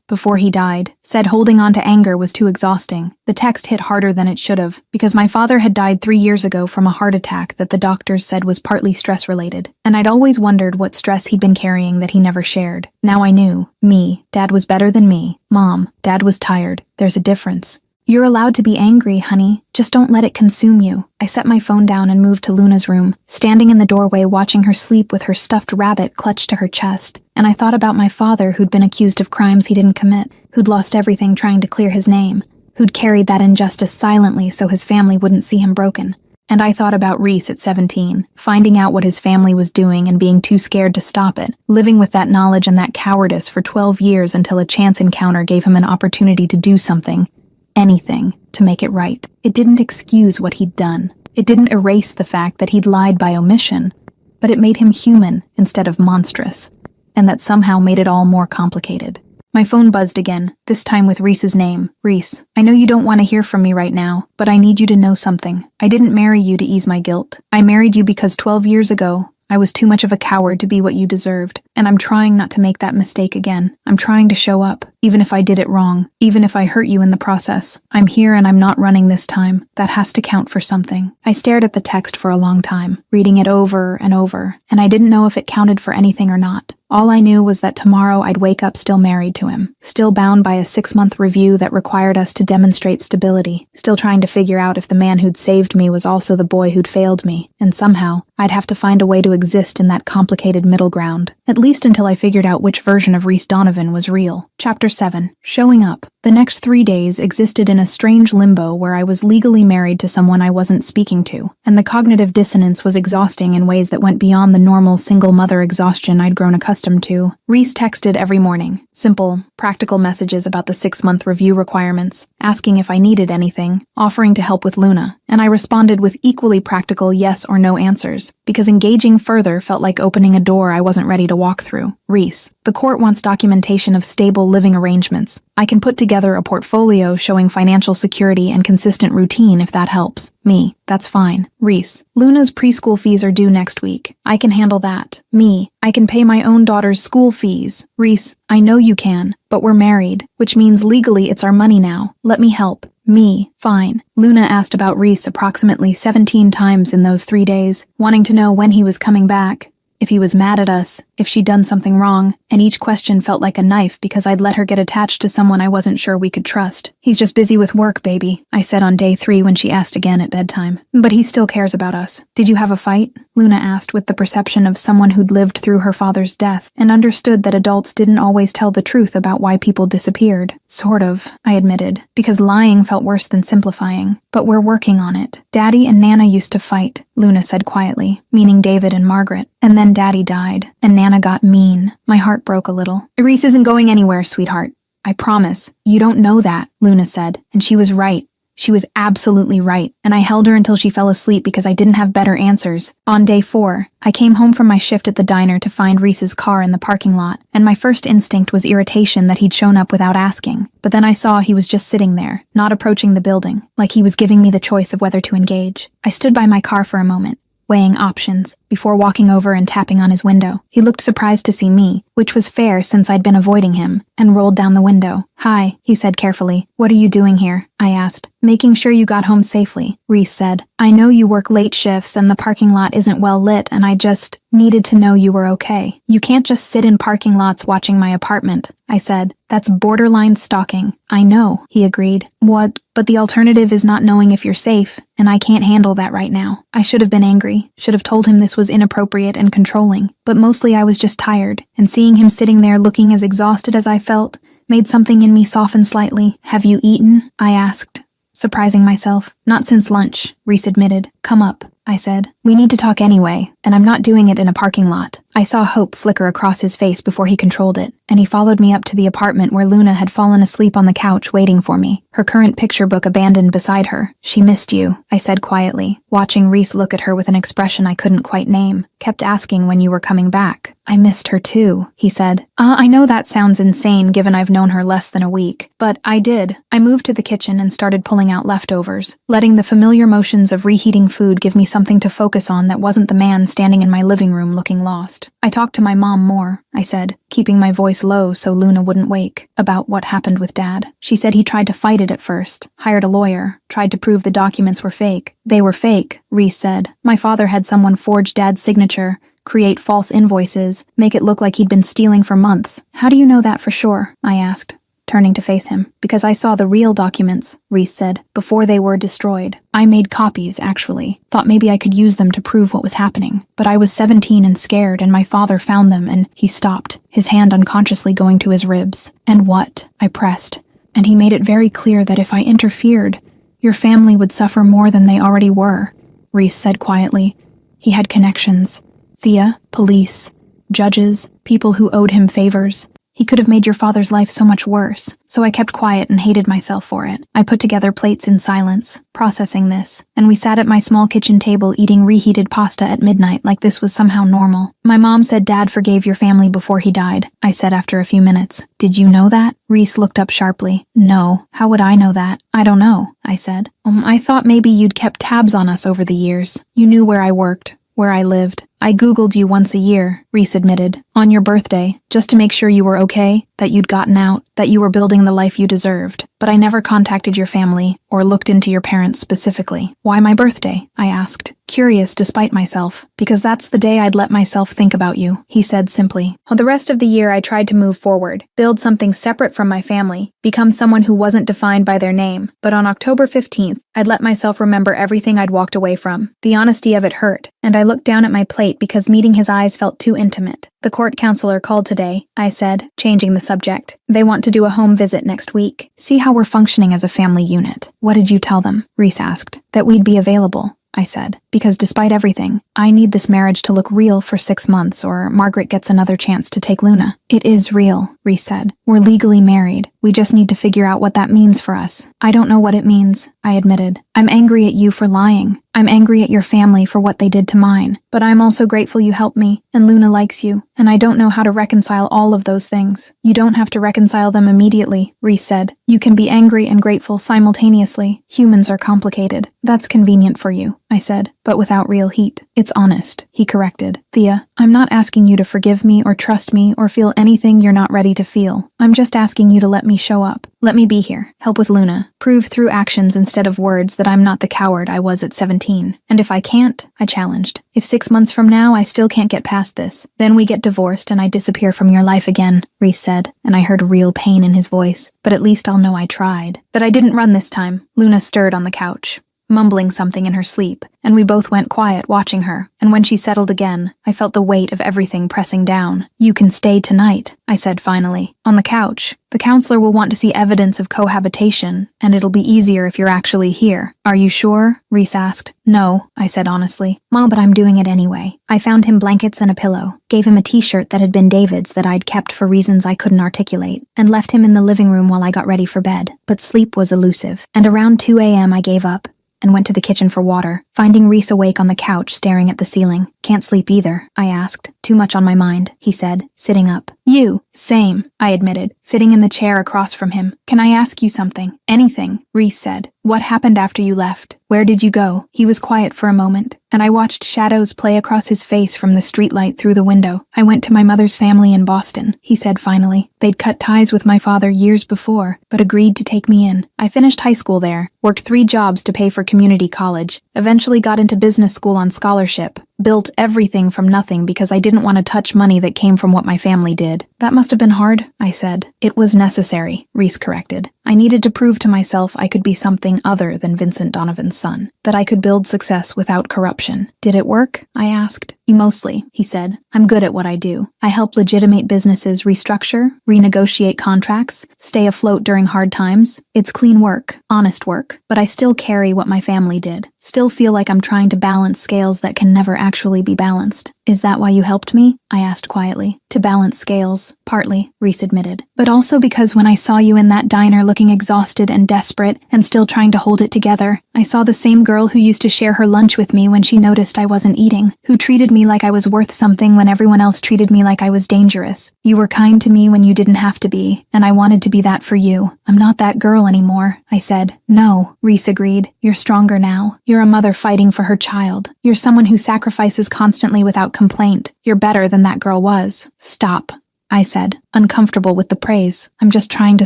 before he died. Said holding on to anger was too exhausting. The text hit harder than it should have, because my father had died 3 years ago from a heart attack that the doctors said was partly stress-related, and I'd always wondered what stress he'd been carrying that he never shared. Now I knew. Me, Dad was better than me. Mom, Dad was tired. There's a difference. You're allowed to be angry, honey. Just don't let it consume you. I set my phone down and moved to Luna's room, standing in the doorway watching her sleep with her stuffed rabbit clutched to her chest. And I thought about my father who'd been accused of crimes he didn't commit, who'd lost everything trying to clear his name, who'd carried that injustice silently so his family wouldn't see him broken. And I thought about Reese at 17, finding out what his family was doing and being too scared to stop it, living with that knowledge and that cowardice for 12 years until a chance encounter gave him an opportunity to do something. Anything to make it right. It didn't excuse what he'd done. It didn't erase the fact that he'd lied by omission, but it made him human instead of monstrous, and that somehow made it all more complicated. My phone buzzed again, this time with Reese's name. Reese, I know you don't want to hear from me right now, but I need you to know something. I didn't marry you to ease my guilt. I married you because 12 years ago, I was too much of a coward to be what you deserved, and I'm trying not to make that mistake again. I'm trying to show up, even if I did it wrong, even if I hurt you in the process. I'm here and I'm not running this time. That has to count for something. I stared at the text for a long time, reading it over and over, and I didn't know if it counted for anything or not. All I knew was that tomorrow I'd wake up still married to him, still bound by a 6-month review that required us to demonstrate stability, still trying to figure out if the man who'd saved me was also the boy who'd failed me, and somehow I'd have to find a way to exist in that complicated middle ground, at least until I figured out which version of Reese Donovan was real. Chapter 7. Showing up. The next 3 days existed in a strange limbo where I was legally married to someone I wasn't speaking to, and the cognitive dissonance was exhausting in ways that went beyond the normal single mother exhaustion I'd grown accustomed to. Reese texted every morning, simple, practical messages about the 6-month review requirements, asking if I needed anything, offering to help with Luna, and I responded with equally practical yes or no answers, because engaging further felt like opening a door I wasn't ready to walk through. Reese, the court wants documentation of stable living arrangements. I can put together a portfolio showing financial security and consistent routine if that helps. Me, that's fine. Reese, Luna's preschool fees are due next week. I can handle that. Me, I can pay my own daughter's school fees. Reese, I know you can, but we're married, which means legally it's our money now. Let me help. Me, fine. Luna asked about Reese approximately 17 times in those 3 days, wanting to know when he was coming back, if he was mad at us, if she'd done something wrong, and each question felt like a knife because I'd let her get attached to someone I wasn't sure we could trust. He's just busy with work, baby, I said on day 3 when she asked again at bedtime. But he still cares about us. Did you have a fight? Luna asked with the perception of someone who'd lived through her father's death and understood that adults didn't always tell the truth about why people disappeared. Sort of, I admitted, because lying felt worse than simplifying. But we're working on it. Daddy and Nana used to fight, Luna said quietly, meaning David and Margaret. And then Daddy died, and Nana got mean. My heart broke a little. Reese isn't going anywhere, sweetheart. I promise. You don't know that, Luna said, and she was right. She was absolutely right, and I held her until she fell asleep because I didn't have better answers. On day 4, I came home from my shift at the diner to find Reese's car in the parking lot, and my first instinct was irritation that he'd shown up without asking. But then I saw he was just sitting there, not approaching the building, like he was giving me the choice of whether to engage. I stood by my car for a moment, weighing options, before walking over and tapping on his window. He looked surprised to see me, which was fair since I'd been avoiding him, and rolled down the window. Hi, he said carefully. What are you doing here? I asked. Making sure you got home safely, Reese said. I know you work late shifts and the parking lot isn't well lit, and I just needed to know you were okay. You can't just sit in parking lots watching my apartment, I said. That's borderline stalking. I know, he agreed. What? But the alternative is not knowing if you're safe, and I can't handle that right now. I should have been angry, should have told him this was inappropriate and controlling, but mostly I was just tired, and seeing him sitting there looking as exhausted as I felt made something in me soften slightly. Have you eaten? I asked, surprising myself. Not since lunch, Reese admitted. Come up, I said. We need to talk anyway, and I'm not doing it in a parking lot. I saw hope flicker across his face before he controlled it, and he followed me up to the apartment where Luna had fallen asleep on the couch waiting for me, her current picture book abandoned beside her. She missed you, I said quietly, watching Reese look at her with an expression I couldn't quite name. Kept asking when you were coming back. I missed her too, he said. I know that sounds insane given I've known her less than a week, but I did. I moved to the kitchen and started pulling out leftovers, letting the familiar motions of reheating food give me something to focus on that wasn't the man standing in my living room looking lost. I talked to my mom more, I said, keeping my voice low so Luna wouldn't wake, about what happened with Dad. She said he tried to fight it at first, hired a lawyer, tried to prove the documents were fake. They were fake, Reese said. My father had someone forge Dad's signature, create false invoices, make it look like he'd been stealing for months. How do you know that for sure? I asked, turning to face him. Because I saw the real documents, Reese said, before they were destroyed. I made copies, actually. Thought maybe I could use them to prove what was happening. But I was 17 and scared, and my father found them, and he stopped, his hand unconsciously going to his ribs. And what? I pressed. And he made it very clear that if I interfered, your family would suffer more than they already were, Reese said quietly. He had connections. Thea, police, judges, people who owed him favors. He could have made your father's life so much worse, so I kept quiet and hated myself for it. I put together plates in silence, processing this, and we sat at my small kitchen table eating reheated pasta at midnight like this was somehow normal. My mom said Dad forgave your family before he died, I said after a few minutes. Did you know that? Reese looked up sharply. No, how would I know that? I don't know, I said. I thought maybe you'd kept tabs on us over the years. You knew where I worked, where I lived. I Googled you once a year, Reese admitted, on your birthday, just to make sure you were okay, that you'd gotten out, that you were building the life you deserved. But I never contacted your family, or looked into your parents specifically. Why my birthday? I asked, curious despite myself, because that's the day I'd let myself think about you, he said simply. The rest of the year I tried to move forward, build something separate from my family, become someone who wasn't defined by their name. But on October 15th, I'd let myself remember everything I'd walked away from. The honesty of it hurt, and I looked down at my plate because meeting his eyes felt too intimate. The court counselor called today, I said, changing the subject. They want to do a home visit next week. See how we're functioning as a family unit. What did you tell them? Reese asked. That we'd be available, I said, because despite everything, I need this marriage to look real for 6 months or Margaret gets another chance to take Luna. It is real, Reese said. We're legally married. We just need to figure out what that means for us. I don't know what it means, I admitted. I'm angry at you for lying. I'm angry at your family for what they did to mine. But I'm also grateful you helped me, and Luna likes you, and I don't know how to reconcile all of those things. You don't have to reconcile them immediately, Reese said. You can be angry and grateful simultaneously. Humans are complicated. That's convenient for you, I said, but without real heat. It's honest, he corrected. Thea, I'm not asking you to forgive me or trust me or feel anything you're not ready to feel. I'm just asking you to let me show up. Let me be here. Help with Luna. Prove through actions instead of words that I'm not the coward I was at 17. And if I can't, I challenged. If 6 months from now I still can't get past this, then we get divorced and I disappear from your life again, Reese said, and I heard real pain in his voice. But at least I'll know I tried. That I didn't run this time. Luna stirred on the couch, mumbling something in her sleep, and we both went quiet watching her, and when she settled again, I felt the weight of everything pressing down. You can stay tonight, I said finally, on the couch. The counselor will want to see evidence of cohabitation, and it'll be easier if you're actually here. Are you sure? Reese asked. No, I said honestly. Well, but I'm doing it anyway. I found him blankets and a pillow, gave him a t-shirt that had been David's that I'd kept for reasons I couldn't articulate, and left him in the living room while I got ready for bed. But sleep was elusive, and around 2 a.m. I gave up and went to the kitchen for water, finding Reese awake on the couch staring at the ceiling. Can't sleep either, I asked. Too much on my mind, he said, sitting up. You, same, I admitted, sitting in the chair across from him. Can I ask you something? Anything, Reese said. What happened after you left? Where did you go? He was quiet for a moment, and I watched shadows play across his face from the streetlight through the window. I went to my mother's family in Boston, he said finally. They'd cut ties with my father years before, but agreed to take me in. I finished high school there, worked 3 jobs to pay for community college, eventually got into business school on scholarship, built everything from nothing because I didn't want to touch money that came from what my family did. That must have been hard, I said. It was necessary, Reese corrected. I needed to prove to myself I could be something other than Vincent Donovan's son, that I could build success without corruption. Did it work? I asked. Mostly, he said. I'm good at what I do. I help legitimate businesses restructure, renegotiate contracts, stay afloat during hard times. It's clean work, honest work, but I still carry what my family did. Still feel like I'm trying to balance scales that can never actually be balanced. Is that why you helped me? I asked quietly. To balance scales, partly, Reese admitted. But also because when I saw you in that diner looking exhausted and desperate and still trying to hold it together, I saw the same girl who used to share her lunch with me when she noticed I wasn't eating, who treated me like I was worth something when everyone else treated me like I was dangerous. You were kind to me when you didn't have to be, and I wanted to be that for you. I'm not that girl anymore, I said. No, Reese agreed. You're stronger now. You're a mother fighting for her child. You're someone who sacrifices constantly without complaint. You're better than that girl was. Stop, I said, uncomfortable with the praise. I'm just trying to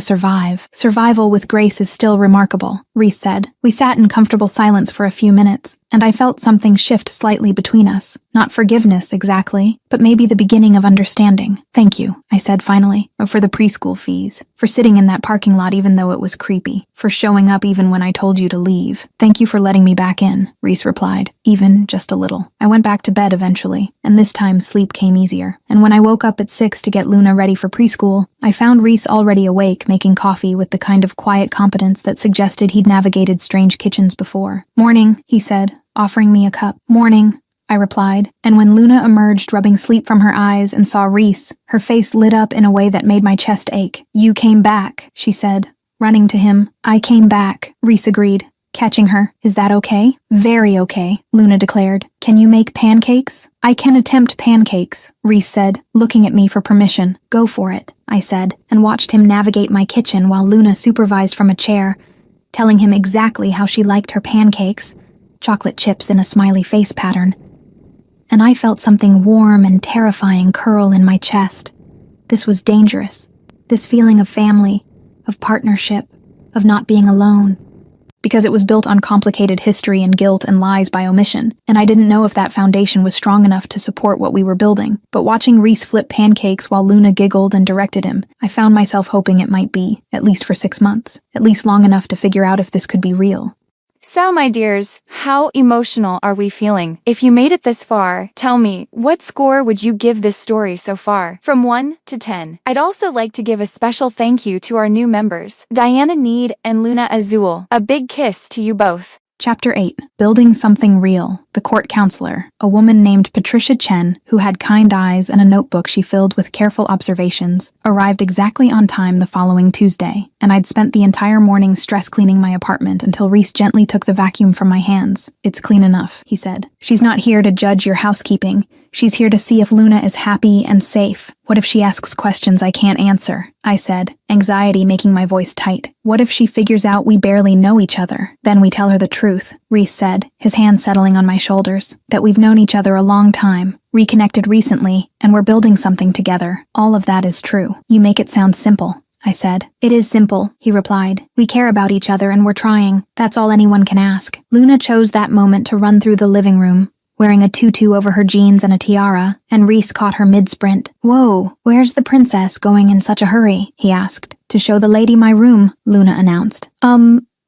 survive. Survival with grace is still remarkable, Reese said. We sat in comfortable silence for a few minutes, and I felt something shift slightly between us. Not forgiveness, exactly, but maybe the beginning of understanding. Thank you, I said finally, for the preschool fees, for sitting in that parking lot even though it was creepy, for showing up even when I told you to leave. Thank you for letting me back in, Reese replied, even just a little. I went back to bed eventually, and this time sleep came easier. And when I woke up at 6 to get Luna ready for preschool, I found Reese already awake making coffee with the kind of quiet competence that suggested he'd navigated strange kitchens before. Morning, he said, offering me a cup. Morning, I replied, and when Luna emerged rubbing sleep from her eyes and saw Reese, her face lit up in a way that made my chest ache. You came back, she said, running to him. I came back, Reese agreed, catching her. Is that okay? Very okay, Luna declared. Can you make pancakes? I can attempt pancakes, Reese said, looking at me for permission. Go for it, I said, and watched him navigate my kitchen while Luna supervised from a chair, telling him exactly how she liked her pancakes, chocolate chips in a smiley face pattern. And I felt something warm and terrifying curl in my chest. This was dangerous. This feeling of family, of partnership, of not being alone. Because it was built on complicated history and guilt and lies by omission, and I didn't know if that foundation was strong enough to support what we were building. But watching Reese flip pancakes while Luna giggled and directed him, I found myself hoping it might be, at least for 6 months, at least long enough to figure out if this could be real. So, my dears, how emotional are we feeling? If you made it this far, tell me, what score would you give this story so far? From 1 to 10. I'd also like to give a special thank you to our new members, Diana Need and Luna Azul. A big kiss to you both. Chapter 8. Building Something Real. The court counselor, a woman named Patricia Chen, who had kind eyes and a notebook she filled with careful observations, arrived exactly on time the following Tuesday, and I'd spent the entire morning stress cleaning my apartment until Reese gently took the vacuum from my hands. It's clean enough, he said. She's not here to judge your housekeeping. She's here to see if Luna is happy and safe. What if she asks questions I can't answer? I said, anxiety making my voice tight. What if she figures out we barely know each other? Then we tell her the truth, Reese said, his hand settling on my shoulders. That we've known each other a long time, reconnected recently, and we're building something together. All of that is true. You make it sound simple, I said. It is simple, he replied. We care about each other and we're trying. That's all anyone can ask. Luna chose that moment to run through the living room, wearing a tutu over her jeans and a tiara, and Reese caught her mid-sprint. Whoa, where's the princess going in such a hurry? He asked. To show the lady my room, Luna announced.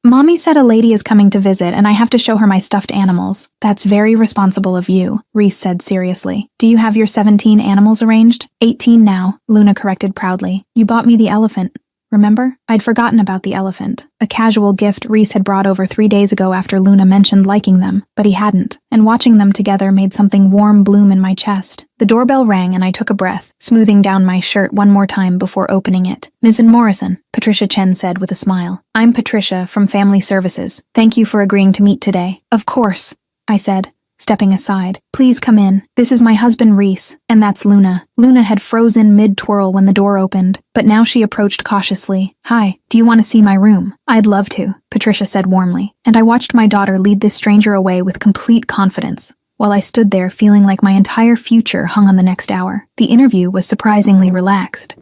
Mommy said a lady is coming to visit and I have to show her my stuffed animals. That's very responsible of you, Reese said seriously. Do you have your 17 animals arranged? 18 now, Luna corrected proudly. You bought me the elephant. Remember? I'd forgotten about the elephant, a casual gift Reese had brought over 3 days ago after Luna mentioned liking them, but he hadn't, and watching them together made something warm bloom in my chest. The doorbell rang and I took a breath, smoothing down my shirt one more time before opening it. Ms. Morrison, Patricia Chen said with a smile. I'm Patricia from Family Services. Thank you for agreeing to meet today. Of course, I said, stepping aside. Please come in. This is my husband Reese, and that's Luna. Luna had frozen mid-twirl when the door opened, but now she approached cautiously. Hi, do you want to see my room? I'd love to, Patricia said warmly, and I watched my daughter lead this stranger away with complete confidence, while I stood there feeling like my entire future hung on the next hour. The interview was surprisingly relaxed.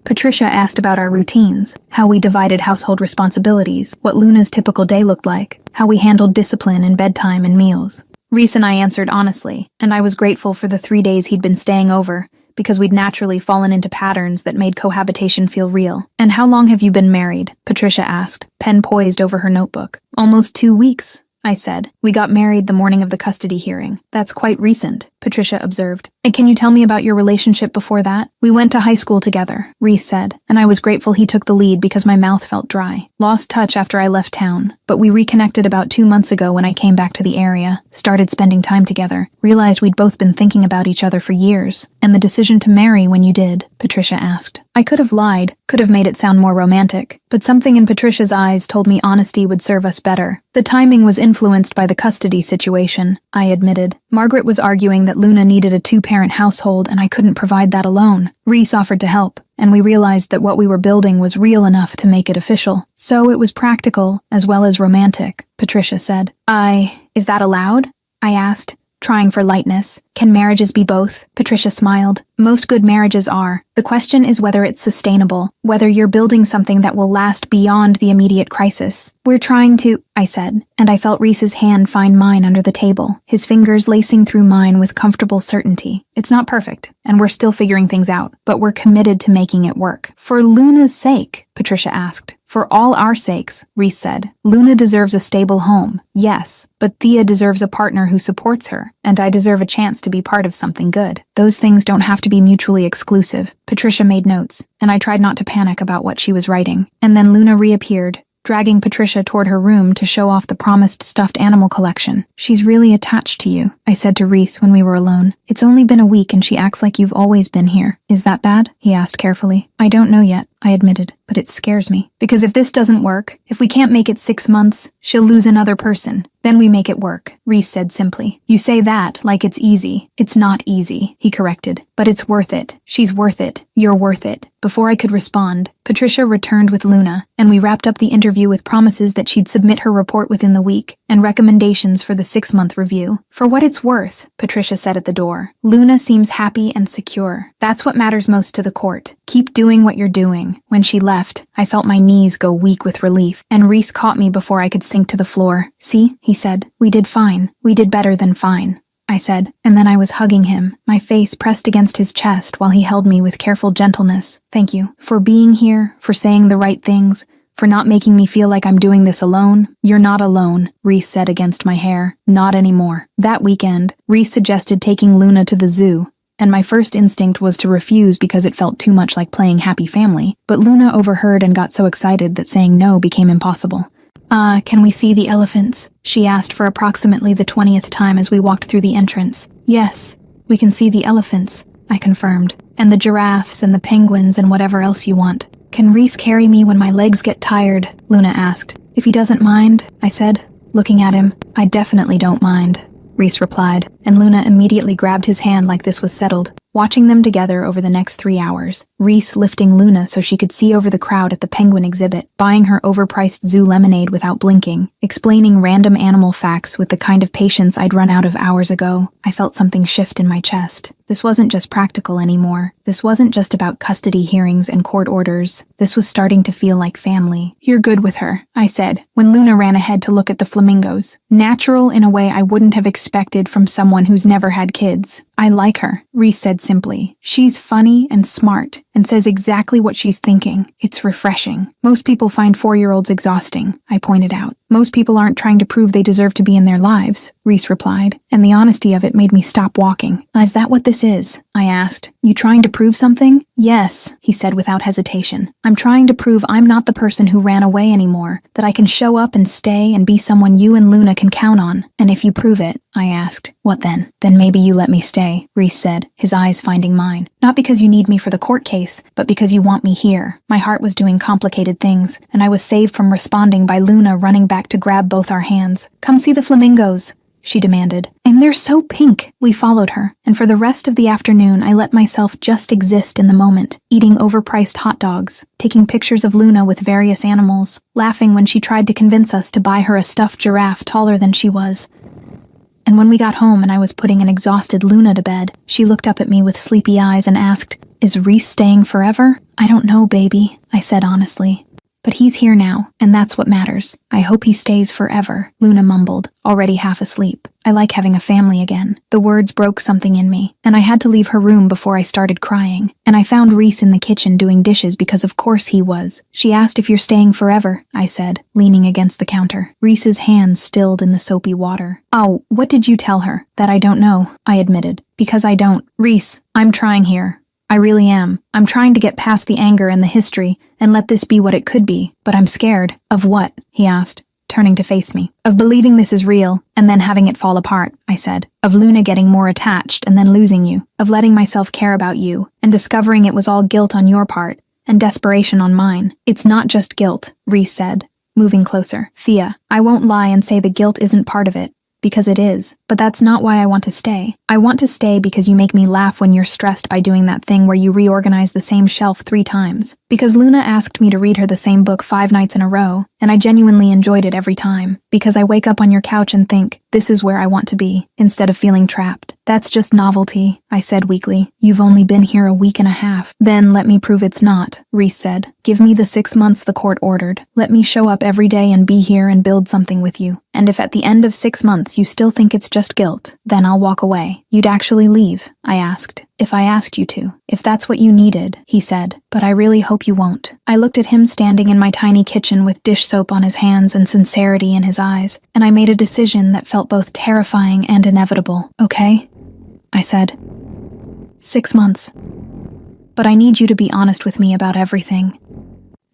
Patricia asked about our routines, how we divided household responsibilities, what Luna's typical day looked like, how we handled discipline in bedtime and meals. Reese and I answered honestly, and I was grateful for the 3 days he'd been staying over, because we'd naturally fallen into patterns that made cohabitation feel real. "And how long have you been married?" Patricia asked, pen poised over her notebook. "Almost 2 weeks," I said. "We got married the morning of the custody hearing." "That's quite recent," Patricia observed. "And can you tell me about your relationship before that?" "We went to high school together," Reese said, and I was grateful he took the lead because my mouth felt dry. "Lost touch after I left town, but we reconnected about 2 months ago when I came back to the area, started spending time together, realized we'd both been thinking about each other for years." "And the decision to marry when you did?" Patricia asked. I could have lied, could have made it sound more romantic, but something in Patricia's eyes told me honesty would serve us better. "The timing was influenced by the custody situation," I admitted. "Margaret was arguing that Luna needed a 2-parent household and I couldn't provide that alone. Reese offered to help, and we realized that what we were building was real enough to make it official. So it was practical as well as romantic," Patricia said. Is that allowed?" I asked, trying for lightness. "Can marriages be both?" Patricia smiled. "Most good marriages are. The question is whether it's sustainable, whether you're building something that will last beyond the immediate crisis." "We're trying to," I said, and I felt Reese's hand find mine under the table, his fingers lacing through mine with comfortable certainty. "It's not perfect, and we're still figuring things out, but we're committed to making it work." "For Luna's sake?" Patricia asked. "For all our sakes," Reese said. "Luna deserves a stable home, yes, but Thea deserves a partner who supports her, and I deserve a chance to be part of something good. Those things don't have to be mutually exclusive." Patricia made notes, and I tried not to panic about what she was writing. And then Luna reappeared, dragging Patricia toward her room to show off the promised stuffed animal collection. "She's really attached to you," I said to Reese when we were alone. "It's only been a week and she acts like you've always been here." "Is that bad?" he asked carefully. "I don't know yet," I admitted, "but it scares me. Because if this doesn't work, if we can't make it 6 months, she'll lose another person. Then we make it work," Reese said simply. "You say that like it's easy." "It's not easy," he corrected. "But it's worth it. She's worth it. You're worth it." Before I could respond, Patricia returned with Luna, and we wrapped up the interview with promises that she'd submit her report within the week, and recommendations for the 6-month review. "For what it's worth," Patricia said at the door, "Luna seems happy and secure. That's what matters most to the court. Keep doing what you're doing." When she left, I felt my knees go weak with relief, and Reese caught me before I could sink to the floor. "See," he said, "we did fine. We did better than fine," I said, and then I was hugging him, my face pressed against his chest while he held me with careful gentleness. "Thank you for being here, for saying the right things, for not making me feel like I'm doing this alone." "You're not alone," Reese said against my hair. "Not anymore." That weekend, Reese suggested taking Luna to the zoo, and my first instinct was to refuse because it felt too much like playing happy family, but Luna overheard and got so excited that saying no became impossible. Can we see the elephants?" she asked for approximately the 20th time as we walked through the entrance. "Yes, we can see the elephants," I confirmed, "and the giraffes and the penguins and whatever else you want." "Can Reese carry me when my legs get tired?" Luna asked. "If he doesn't mind," I said, looking at him. "I definitely don't mind," Reese replied, and Luna immediately grabbed his hand like this was settled. Watching them together over the next 3 hours, Reese lifting Luna so she could see over the crowd at the penguin exhibit, buying her overpriced zoo lemonade without blinking, explaining random animal facts with the kind of patience I'd run out of hours ago. I felt something shift in my chest. This wasn't just practical anymore. This wasn't just about custody hearings and court orders. This was starting to feel like family. "You're good with her," I said, when Luna ran ahead to look at the flamingos. Natural in a way I wouldn't have expected from someone who's never had kids. "I like her," Reese said simply. "She's funny and smart, and says exactly what she's thinking. It's refreshing. Most people find 4-year-olds exhausting," I pointed out. "Most people aren't trying to prove they deserve to be in their lives," Reese replied, and the honesty of it made me stop walking. "Is that what this is?" I asked. "You trying to prove something?" "Yes," he said without hesitation. "I'm trying to prove I'm not the person who ran away anymore, that I can show up and stay and be someone you and Luna can count on." "And if you prove it," I asked, "what then?" "Then maybe you let me stay," Reese said, his eyes finding mine. "Not because you need me for the court case, but because you want me here." My heart was doing complicated things, and I was saved from responding by Luna running back to grab both our hands. "Come see the flamingos," she demanded. "And they're so pink." We followed her, and for the rest of the afternoon I let myself just exist in the moment, eating overpriced hot dogs, taking pictures of Luna with various animals, laughing when she tried to convince us to buy her a stuffed giraffe taller than she was. And when we got home and I was putting an exhausted Luna to bed, she looked up at me with sleepy eyes and asked, "Is Reese staying forever?" "I don't know, baby," I said honestly. But he's here now, and that's what matters. I hope he stays forever, Luna mumbled, already half asleep. I like having a family again. The words broke something in me, and I had to leave her room before I started crying. And I found Reese in the kitchen doing dishes because of course he was. She asked if you're staying forever, I said, leaning against the counter. Reese's hands stilled in the soapy water. Oh, what did you tell her? That I don't know, I admitted. Because I don't. Reese, I'm trying here. I really am. I'm trying to get past the anger and the history and let this be what it could be. But I'm scared. Of what? He asked, turning to face me. Of believing this is real, and then having it fall apart, I said. Of Luna getting more attached and then losing you. Of letting myself care about you, and discovering it was all guilt on your part, and desperation on mine. It's not just guilt, Reese said, moving closer. Thea, I won't lie and say the guilt isn't part of it. Because it is. But that's not why I want to stay. I want to stay because you make me laugh when you're stressed by doing that thing where you reorganize the same shelf 3 times. Because Luna asked me to read her the same book 5 nights in a row, and I genuinely enjoyed it every time. Because I wake up on your couch and think, this is where I want to be, instead of feeling trapped. That's just novelty, I said weakly. You've only been here a week and a half. Then let me prove it's not, Reese said. Give me the 6 months the court ordered. Let me show up every day and be here and build something with you. And if at the end of 6 months you still think it's just guilt, then I'll walk away. You'd actually leave, I asked. If I asked you to. If that's what you needed, he said. But I really hope you won't. I looked at him standing in my tiny kitchen with dish soap on his hands and sincerity in his eyes, and I made a decision that felt both terrifying and inevitable. Okay? I said. 6 months. But I need you to be honest with me about everything.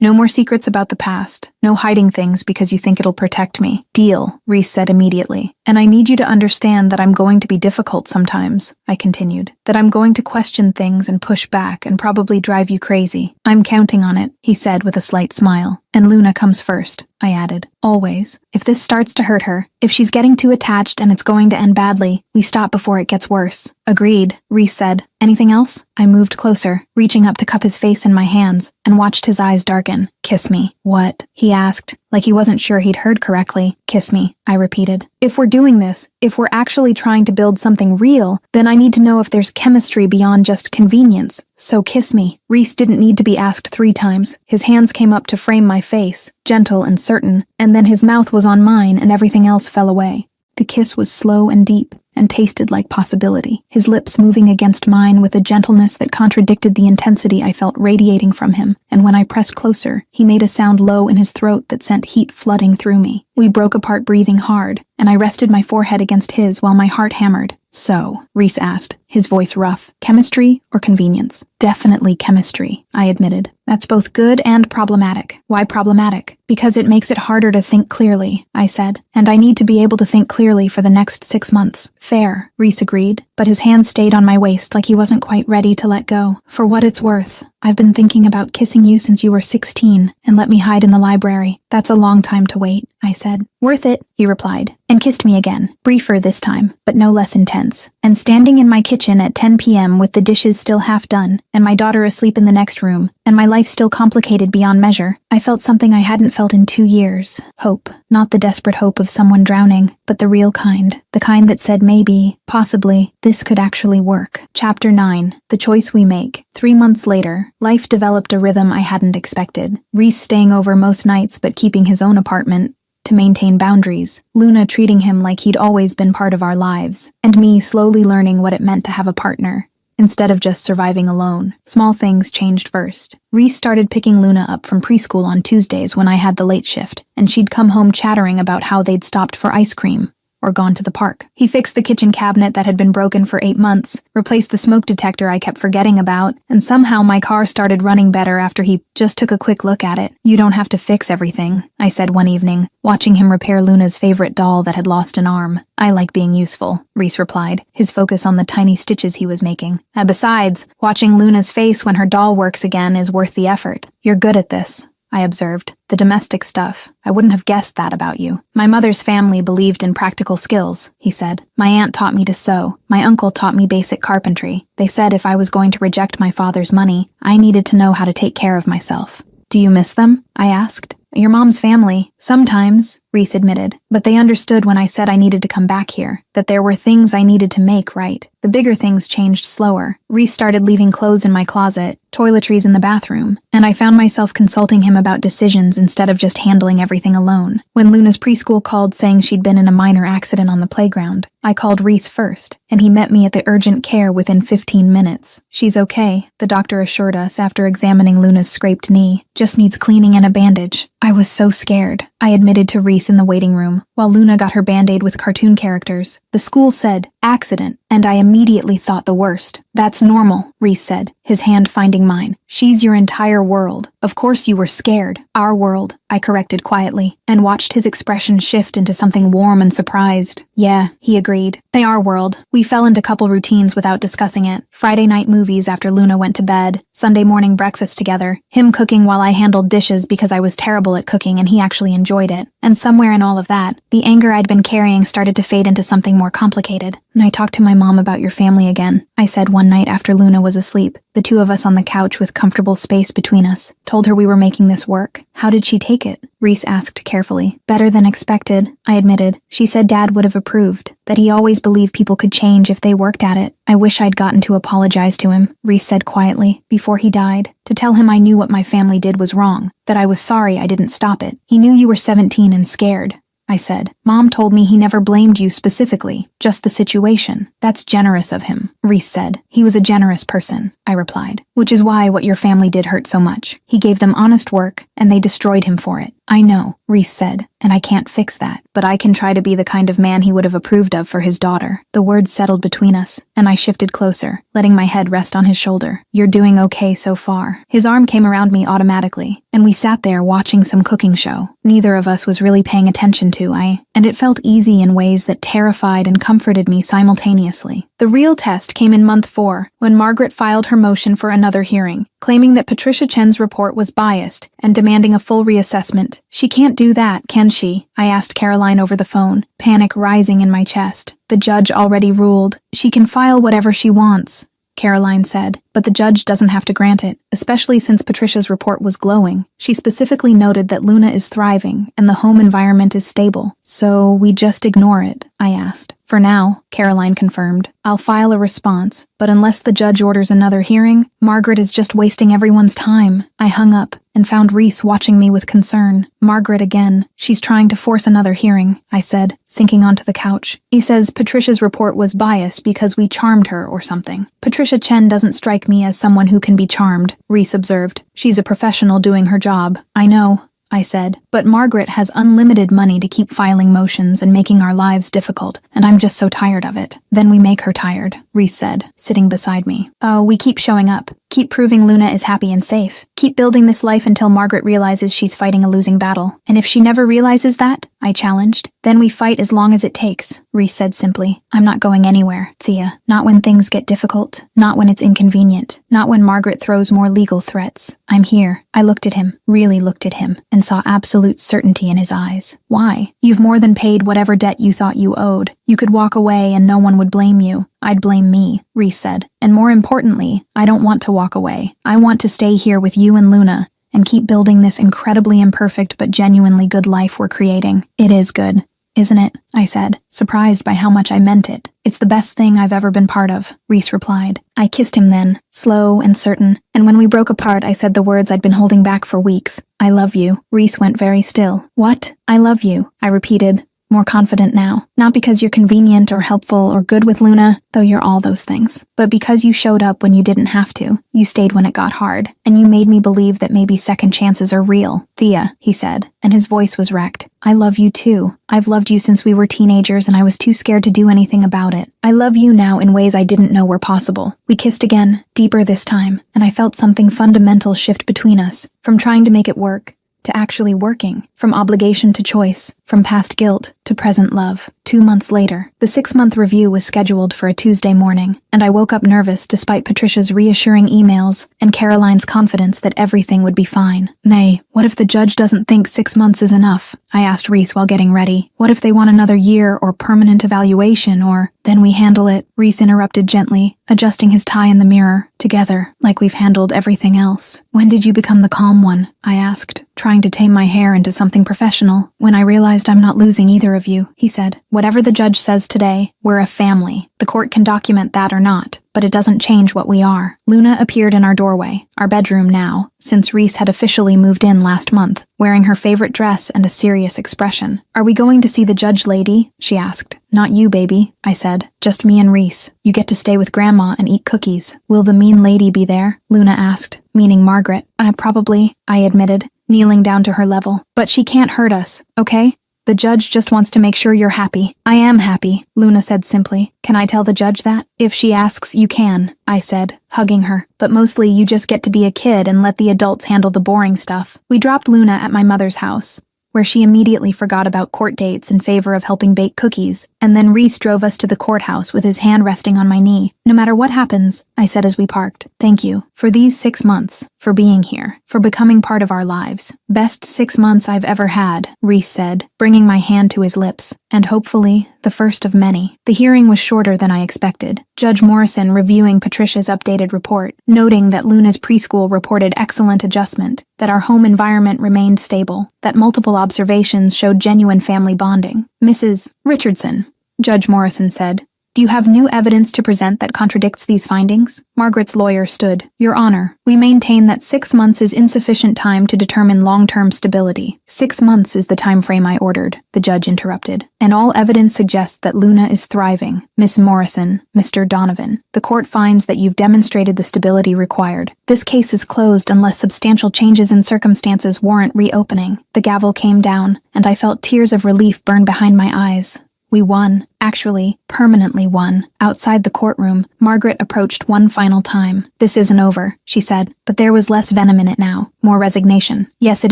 No more secrets about the past. No hiding things because you think it'll protect me. Deal, Reese said immediately. And I need you to understand that I'm going to be difficult sometimes, I continued. That I'm going to question things and push back and probably drive you crazy. I'm counting on it, he said with a slight smile. And Luna comes first, I added. Always. If this starts to hurt her, if she's getting too attached and it's going to end badly, we stop before it gets worse. Agreed, Reese said. Anything else? I moved closer, reaching up to cup his face in my hands, and watched his eyes darken. Kiss me. What? He asked, like he wasn't sure he'd heard correctly. Kiss me, I repeated. If we're doing this, if we're actually trying to build something real, then I need to know if there's chemistry beyond just convenience. So kiss me. Reese didn't need to be asked 3 times. His hands came up to frame my face, gentle and certain, and then his mouth was on mine and everything else fell away. The kiss was slow and deep, and tasted like possibility, his lips moving against mine with a gentleness that contradicted the intensity I felt radiating from him, and when I pressed closer, he made a sound low in his throat that sent heat flooding through me. We broke apart breathing hard, and I rested my forehead against his while my heart hammered. So, Reese asked, his voice rough, chemistry or convenience? Definitely chemistry, I admitted. That's both good and problematic. Why problematic? Because it makes it harder to think clearly, I said, and I need to be able to think clearly for the next 6 months. Fair, Reese agreed, but his hand stayed on my waist like he wasn't quite ready to let go. For what it's worth, I've been thinking about kissing you since you were 16 and let me hide in the library. That's a long time to wait, I said. Worth it, he replied, and kissed me again, briefer this time, but no less intense. And standing in my kitchen at 10 p.m. with the dishes still half done, and my daughter asleep in the next room, and my life still complicated beyond measure, I felt something I hadn't felt in 2 years. Hope. Not the desperate hope of someone drowning, but the real kind. The kind that said maybe, possibly, this could actually work. Chapter 9. The Choice We Make. 3 months later, life developed a rhythm I hadn't expected. Reese staying over most nights but keeping his own apartment to maintain boundaries, Luna treating him like he'd always been part of our lives, and me slowly learning what it meant to have a partner, instead of just surviving alone. Small things changed first. Reese started picking Luna up from preschool on Tuesdays when I had the late shift, and she'd come home chattering about how they'd stopped for ice cream or gone to the park. He fixed the kitchen cabinet that had been broken for 8 months, replaced the smoke detector I kept forgetting about, and somehow my car started running better after he just took a quick look at it. You don't have to fix everything, I said one evening, watching him repair Luna's favorite doll that had lost an arm. I like being useful, Reese replied, his focus on the tiny stitches he was making. Besides, watching Luna's face when her doll works again is worth the effort. You're good at this, I observed. The domestic stuff. I wouldn't have guessed that about you. My mother's family believed in practical skills, he said. My aunt taught me to sew. My uncle taught me basic carpentry. They said if I was going to reject my father's money, I needed to know how to take care of myself. Do you miss them? I asked. Your mom's family. Sometimes, Reese admitted, but they understood when I said I needed to come back here, that there were things I needed to make right. The bigger things changed slower. Reese started leaving clothes in my closet, toiletries in the bathroom, and I found myself consulting him about decisions instead of just handling everything alone. When Luna's preschool called saying she'd been in a minor accident on the playground, I called Reese first, and he met me at the urgent care within 15 minutes. She's okay, the doctor assured us after examining Luna's scraped knee. Just needs cleaning and a bandage. I was so scared, I admitted to Reese in the waiting room, while Luna got her band-aid with cartoon characters. The school said, accident, and I immediately thought the worst. That's normal, Reese said, his hand finding mine. She's your entire world. Of course you were scared. Our world, I corrected quietly, and watched his expression shift into something warm and surprised. Yeah, he agreed. In our world, we fell into couple routines without discussing it. Friday night movies after Luna went to bed, Sunday morning breakfast together, him cooking while I handled dishes because I was terrible at cooking and he actually enjoyed it. And somewhere in all of that, the anger I'd been carrying started to fade into something more complicated. And I talked to my mom about your family again, I said one night after Luna was asleep, the two of us on the couch with comfortable space between us. Told her we were making this work. How did she take it? Reese asked carefully. Better than expected, I admitted. She said Dad would have approved, that he always believed people could change if they worked at it. I wish I'd gotten to apologize to him, Reese said quietly, before he died, to tell him I knew what my family did was wrong, that I was sorry I didn't stop it. He knew you were 17 and scared, I said. Mom told me he never blamed you specifically, just the situation. That's generous of him, Reese said. He was a generous person, I replied. Which is why what your family did hurt so much. He gave them honest work, and they destroyed him for it. I know, Reese said, and I can't fix that, but I can try to be the kind of man he would have approved of for his daughter. The words settled between us, and I shifted closer, letting my head rest on his shoulder. You're doing okay so far. His arm came around me automatically, and we sat there watching some cooking show. Neither of us was really paying attention to, and it felt easy in ways that terrified and comforted me simultaneously. The real test came in month 4, when Margaret filed her motion for another hearing, claiming that Patricia Chen's report was biased and demanding a full reassessment. She can't do that, can she? I asked Caroline over the phone, panic rising in my chest. The judge already ruled. She can file whatever she wants, Caroline said, but the judge doesn't have to grant it, especially since Patricia's report was glowing. She specifically noted that Luna is thriving and the home environment is stable. So we just ignore it, I asked. For now, Caroline confirmed. I'll file a response, but unless the judge orders another hearing, Margaret is just wasting everyone's time. I hung up and found Reese watching me with concern. Margaret again. She's trying to force another hearing, I said, sinking onto the couch. He says Patricia's report was biased because we charmed her or something. Patricia Chen doesn't strike me as someone who can be charmed, Reese observed. She's a professional doing her job. I know, I said, but Margaret has unlimited money to keep filing motions and making our lives difficult, and I'm just so tired of it. Then we make her tired, Reese said, sitting beside me. Oh, we keep showing up. Keep proving Luna is happy and safe. Keep building this life until Margaret realizes she's fighting a losing battle. And if she never realizes that, I challenged, then we fight as long as it takes, Reese said simply. I'm not going anywhere, Thea. Not when things get difficult. Not when it's inconvenient. Not when Margaret throws more legal threats. I'm here. I looked at him, really looked at him, and saw absolute certainty in his eyes. Why? You've more than paid whatever debt you thought you owed. You could walk away and no one would blame you. I'd blame me, Reese said. And more importantly, I don't want to walk away. I want to stay here with you and Luna and keep building this incredibly imperfect but genuinely good life we're creating. It is good, isn't it? I said, surprised by how much I meant it. It's the best thing I've ever been part of, Reese replied. I kissed him then, slow and certain, and when we broke apart I said the words I'd been holding back for weeks. I love you. Reese went very still. What? I love you, I repeated, more confident now. Not because you're convenient or helpful or good with Luna, though you're all those things, but because you showed up when you didn't have to. You stayed when it got hard, and you made me believe that maybe second chances are real. Thea, he said, and his voice was wrecked. I love you too. I've loved you since we were teenagers and I was too scared to do anything about it. I love you now in ways I didn't know were possible. We kissed again, deeper this time, and I felt something fundamental shift between us, from trying to make it work to actually working, from obligation to choice, from past guilt to present love. 2 months later, the 6-month review was scheduled for a Tuesday morning. and I woke up nervous despite Patricia's reassuring emails and Caroline's confidence that everything would be fine. Nay, what if the judge doesn't think 6 months is enough? I asked Reese while getting ready. What if they want another year or permanent evaluation or... Then we handle it, Reese interrupted gently, adjusting his tie in the mirror, together, like we've handled everything else. When did you become the calm one? I asked, trying to tame my hair into something professional. When I realized I'm not losing either of you, he said. Whatever the judge says today, we're a family. The court can document that or not, but it doesn't change what we are. Luna appeared in our doorway, our bedroom now, since Reese had officially moved in last month, wearing her favorite dress and a serious expression. Are we going to see the judge lady? She asked. Not you, baby, I said. Just me and Reese. You get to stay with Grandma and eat cookies. Will the mean lady be there? Luna asked, meaning Margaret. Probably, I admitted, kneeling down to her level. But she can't hurt us, okay? The judge just wants to make sure you're happy. I am happy, Luna said simply. Can I tell the judge that? If she asks, you can, I said, hugging her. But mostly you just get to be a kid and let the adults handle the boring stuff. We dropped Luna at my mother's house, where she immediately forgot about court dates in favor of helping bake cookies, and then Reese drove us to the courthouse with his hand resting on my knee. No matter what happens, I said as we parked, thank you for these 6 months, for being here, for becoming part of our lives. Best 6 months I've ever had, Reese said, bringing my hand to his lips, and hopefully, the first of many. The hearing was shorter than I expected. Judge Morrison reviewing Patricia's updated report, noting that Luna's preschool reported excellent adjustment, that our home environment remained stable, that multiple observations showed genuine family bonding. Mrs. Richardson, Judge Morrison said, do you have new evidence to present that contradicts these findings? Margaret's lawyer stood. Your Honor, we maintain that 6 months is insufficient time to determine long-term stability. 6 months is the time frame I ordered, the judge interrupted. And all evidence suggests that Luna is thriving. Miss Morrison, Mr. Donovan, the court finds that you've demonstrated the stability required. This case is closed unless substantial changes in circumstances warrant reopening. The gavel came down, and I felt tears of relief burn behind my eyes. We won. Actually, permanently won. Outside the courtroom, Margaret approached one final time. This isn't over, she said, but there was less venom in it now, more resignation. Yes, it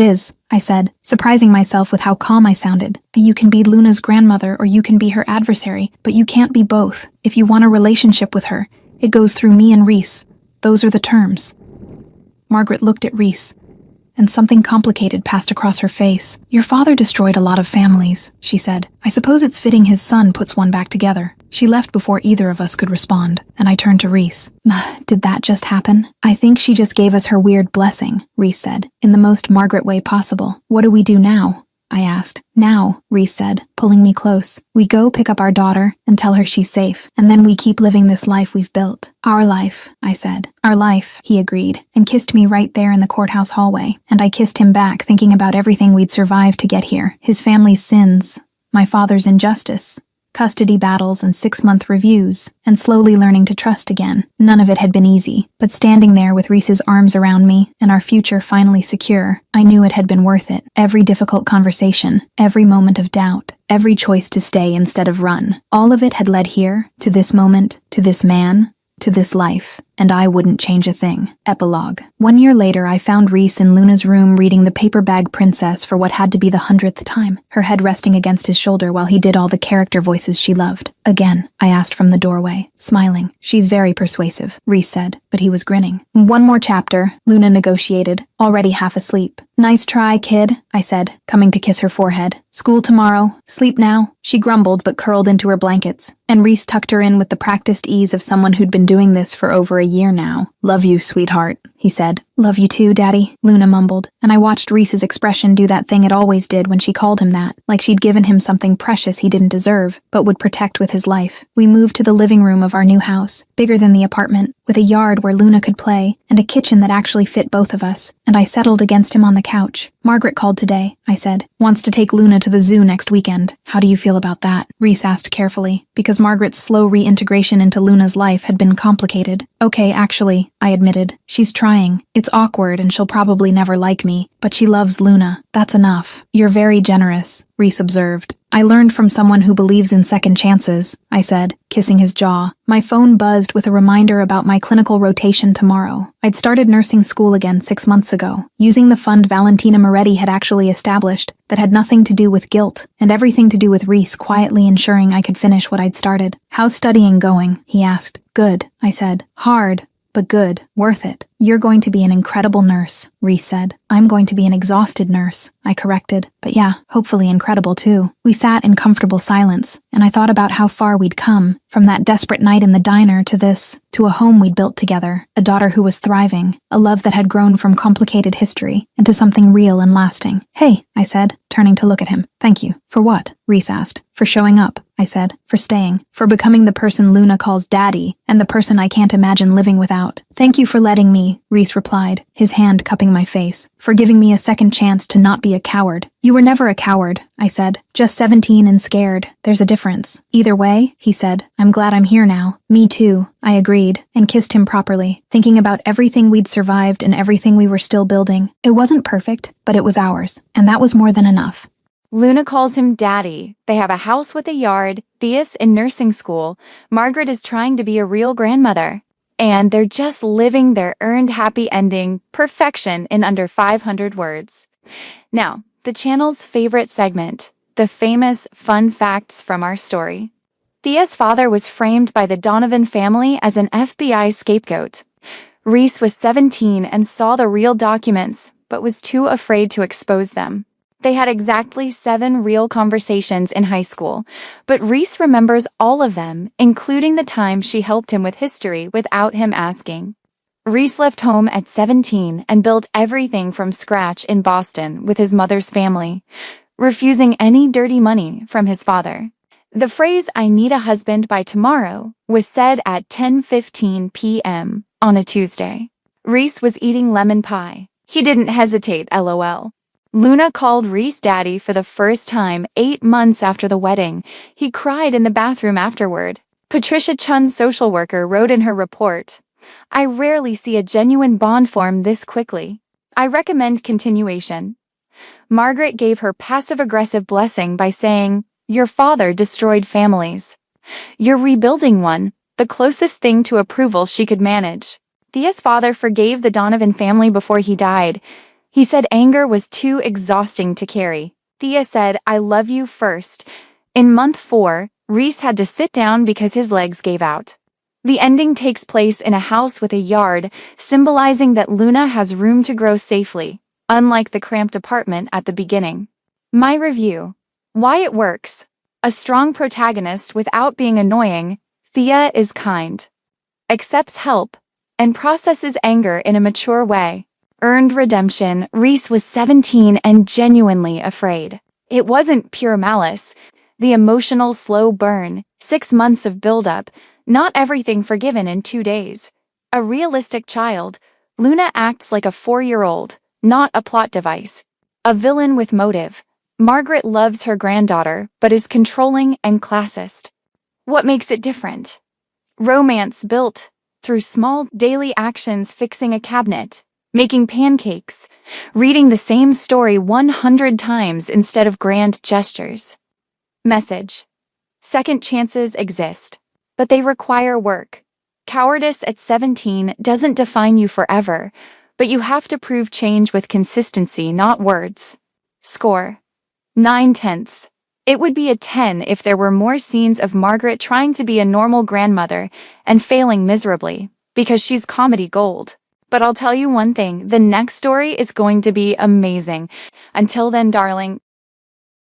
is, I said, surprising myself with how calm I sounded. You can be Luna's grandmother or you can be her adversary, but you can't be both. If you want a relationship with her, it goes through me and Reese. Those are the terms. Margaret looked at Reese, and something complicated passed across her face. Your father destroyed a lot of families, she said. I suppose it's fitting his son puts one back together. She left before either of us could respond, and I turned to Reese. Did that just happen? I think she just gave us her weird blessing, Reese said, in the most Margaret way possible. What do we do now? I asked. Now, Reese said, pulling me close. We go pick up our daughter and tell her she's safe, and then we keep living this life we've built. Our life, I said. Our life, he agreed, and kissed me right there in the courthouse hallway, and I kissed him back, thinking about everything we'd survived to get here. His family's sins, my father's injustice, custody battles and 6-month reviews, and slowly learning to trust again. None of it had been easy, but standing there with Reese's arms around me and our future finally secure, I knew it had been worth it. Every difficult conversation, every moment of doubt, every choice to stay instead of run, all of it had led here, to this moment, to this man, to this life, and I wouldn't change a thing. Epilogue. 1 year later, I found Reese in Luna's room reading The Paper Bag Princess for what had to be the 100th time, her head resting against his shoulder while he did all the character voices she loved. Again, I asked from the doorway, smiling. She's very persuasive, Reese said, but he was grinning. 1 more chapter, Luna negotiated, already half asleep. Nice try, kid, I said, coming to kiss her forehead. School tomorrow. Sleep now. She grumbled but curled into her blankets, and Reese tucked her in with the practiced ease of someone who'd been doing this for over a year now. Love you, sweetheart, he said. Love you too, Daddy, Luna mumbled, and I watched Reese's expression do that thing it always did when she called him that, like she'd given him something precious he didn't deserve, but would protect with his life. We moved to the living room of our new house, bigger than the apartment, with a yard where Luna could play, and a kitchen that actually fit both of us, and I settled against him on the couch. Margaret called today, I said. Wants to take Luna to the zoo next weekend. How do you feel about that? Reese asked carefully, because Margaret's slow reintegration into Luna's life had been complicated. Okay, actually, I admitted. She's trying. It's It's awkward and she'll probably never like me, but she loves Luna. That's enough. You're very generous, Reese observed. I learned from someone who believes in second chances, I said, kissing his jaw. My phone buzzed with a reminder about my clinical rotation tomorrow. I'd started nursing school again 6 months ago, using the fund Valentina Moretti had actually established that had nothing to do with guilt and everything to do with Reese quietly ensuring I could finish what I'd started. How's studying going? He asked. Good, I said. Hard, but good. Worth it. You're going to be an incredible nurse, Reese said. I'm going to be an exhausted nurse, I corrected. But yeah, hopefully incredible too. We sat in comfortable silence, and I thought about how far we'd come, from that desperate night in the diner to a home we'd built together, a daughter who was thriving, a love that had grown from complicated history into something real and lasting. Hey, I said, turning to look at him. Thank you. For what? Reese asked. For showing up, I said. For staying. For becoming the person Luna calls Daddy, and the person I can't imagine living without. Thank you for letting me, Reese replied, his hand cupping my face. For giving me a second chance to not be a coward. You were never a coward, I said. Just 17 and scared. There's a difference. Either way, he said, I'm glad I'm here now. Me too, I agreed, and kissed him properly, thinking about everything we'd survived and everything we were still building. It wasn't perfect, but it was ours, and that was more than enough. Luna calls him Daddy. They have a house with a yard, Thea's in nursing school, Margaret is trying to be a real grandmother. And they're just living their earned happy ending, perfection in under 500 words. Now, the channel's favorite segment, the famous fun facts from our story. Thea's father was framed by the Donovan family as an FBI scapegoat. Reese was 17 and saw the real documents, but was too afraid to expose them. They had exactly 7 real conversations in high school, but Reese remembers all of them, including the time she helped him with history without him asking. Reese left home at 17 and built everything from scratch in Boston with his mother's family, refusing any dirty money from his father. The phrase, "I need a husband by tomorrow," was said at 10:15 p.m. on a Tuesday. Reese was eating lemon pie. He didn't hesitate, LOL. Luna called Reese Daddy for the first time 8 months after the wedding. He cried in the bathroom afterward. Patricia Chun's social worker wrote in her report, "I rarely see a genuine bond form this quickly. I recommend continuation." Margaret gave her passive-aggressive blessing by saying, "Your father destroyed families. You're rebuilding one," the closest thing to approval she could manage. Thea's father forgave the Donovan family before he died. He said anger was too exhausting to carry. Thea said, "I love you" first. In month 4, Reese had to sit down because his legs gave out. The ending takes place in a house with a yard, symbolizing that Luna has room to grow safely, unlike the cramped apartment at the beginning. My review. Why it works. A strong protagonist without being annoying, Thea is kind, accepts help, and processes anger in a mature way. Earned redemption. Reese was 17 and genuinely afraid. It wasn't pure malice. The emotional slow burn, 6 months of buildup, not everything forgiven in 2 days. A realistic child, Luna acts like a 4-year-old, not a plot device. A villain with motive. Margaret loves her granddaughter, but is controlling and classist. What makes it different? Romance built through small daily actions, fixing a cabinet, making pancakes, reading the same story 100 times instead of grand gestures. Message. Second chances exist, but they require work. Cowardice at 17 doesn't define you forever, but you have to prove change with consistency, not words. Score. 9/10. It would be a 10 if there were more scenes of Margaret trying to be a normal grandmother and failing miserably, because she's comedy gold. But I'll tell you one thing, the next story is going to be amazing. Until then, darling,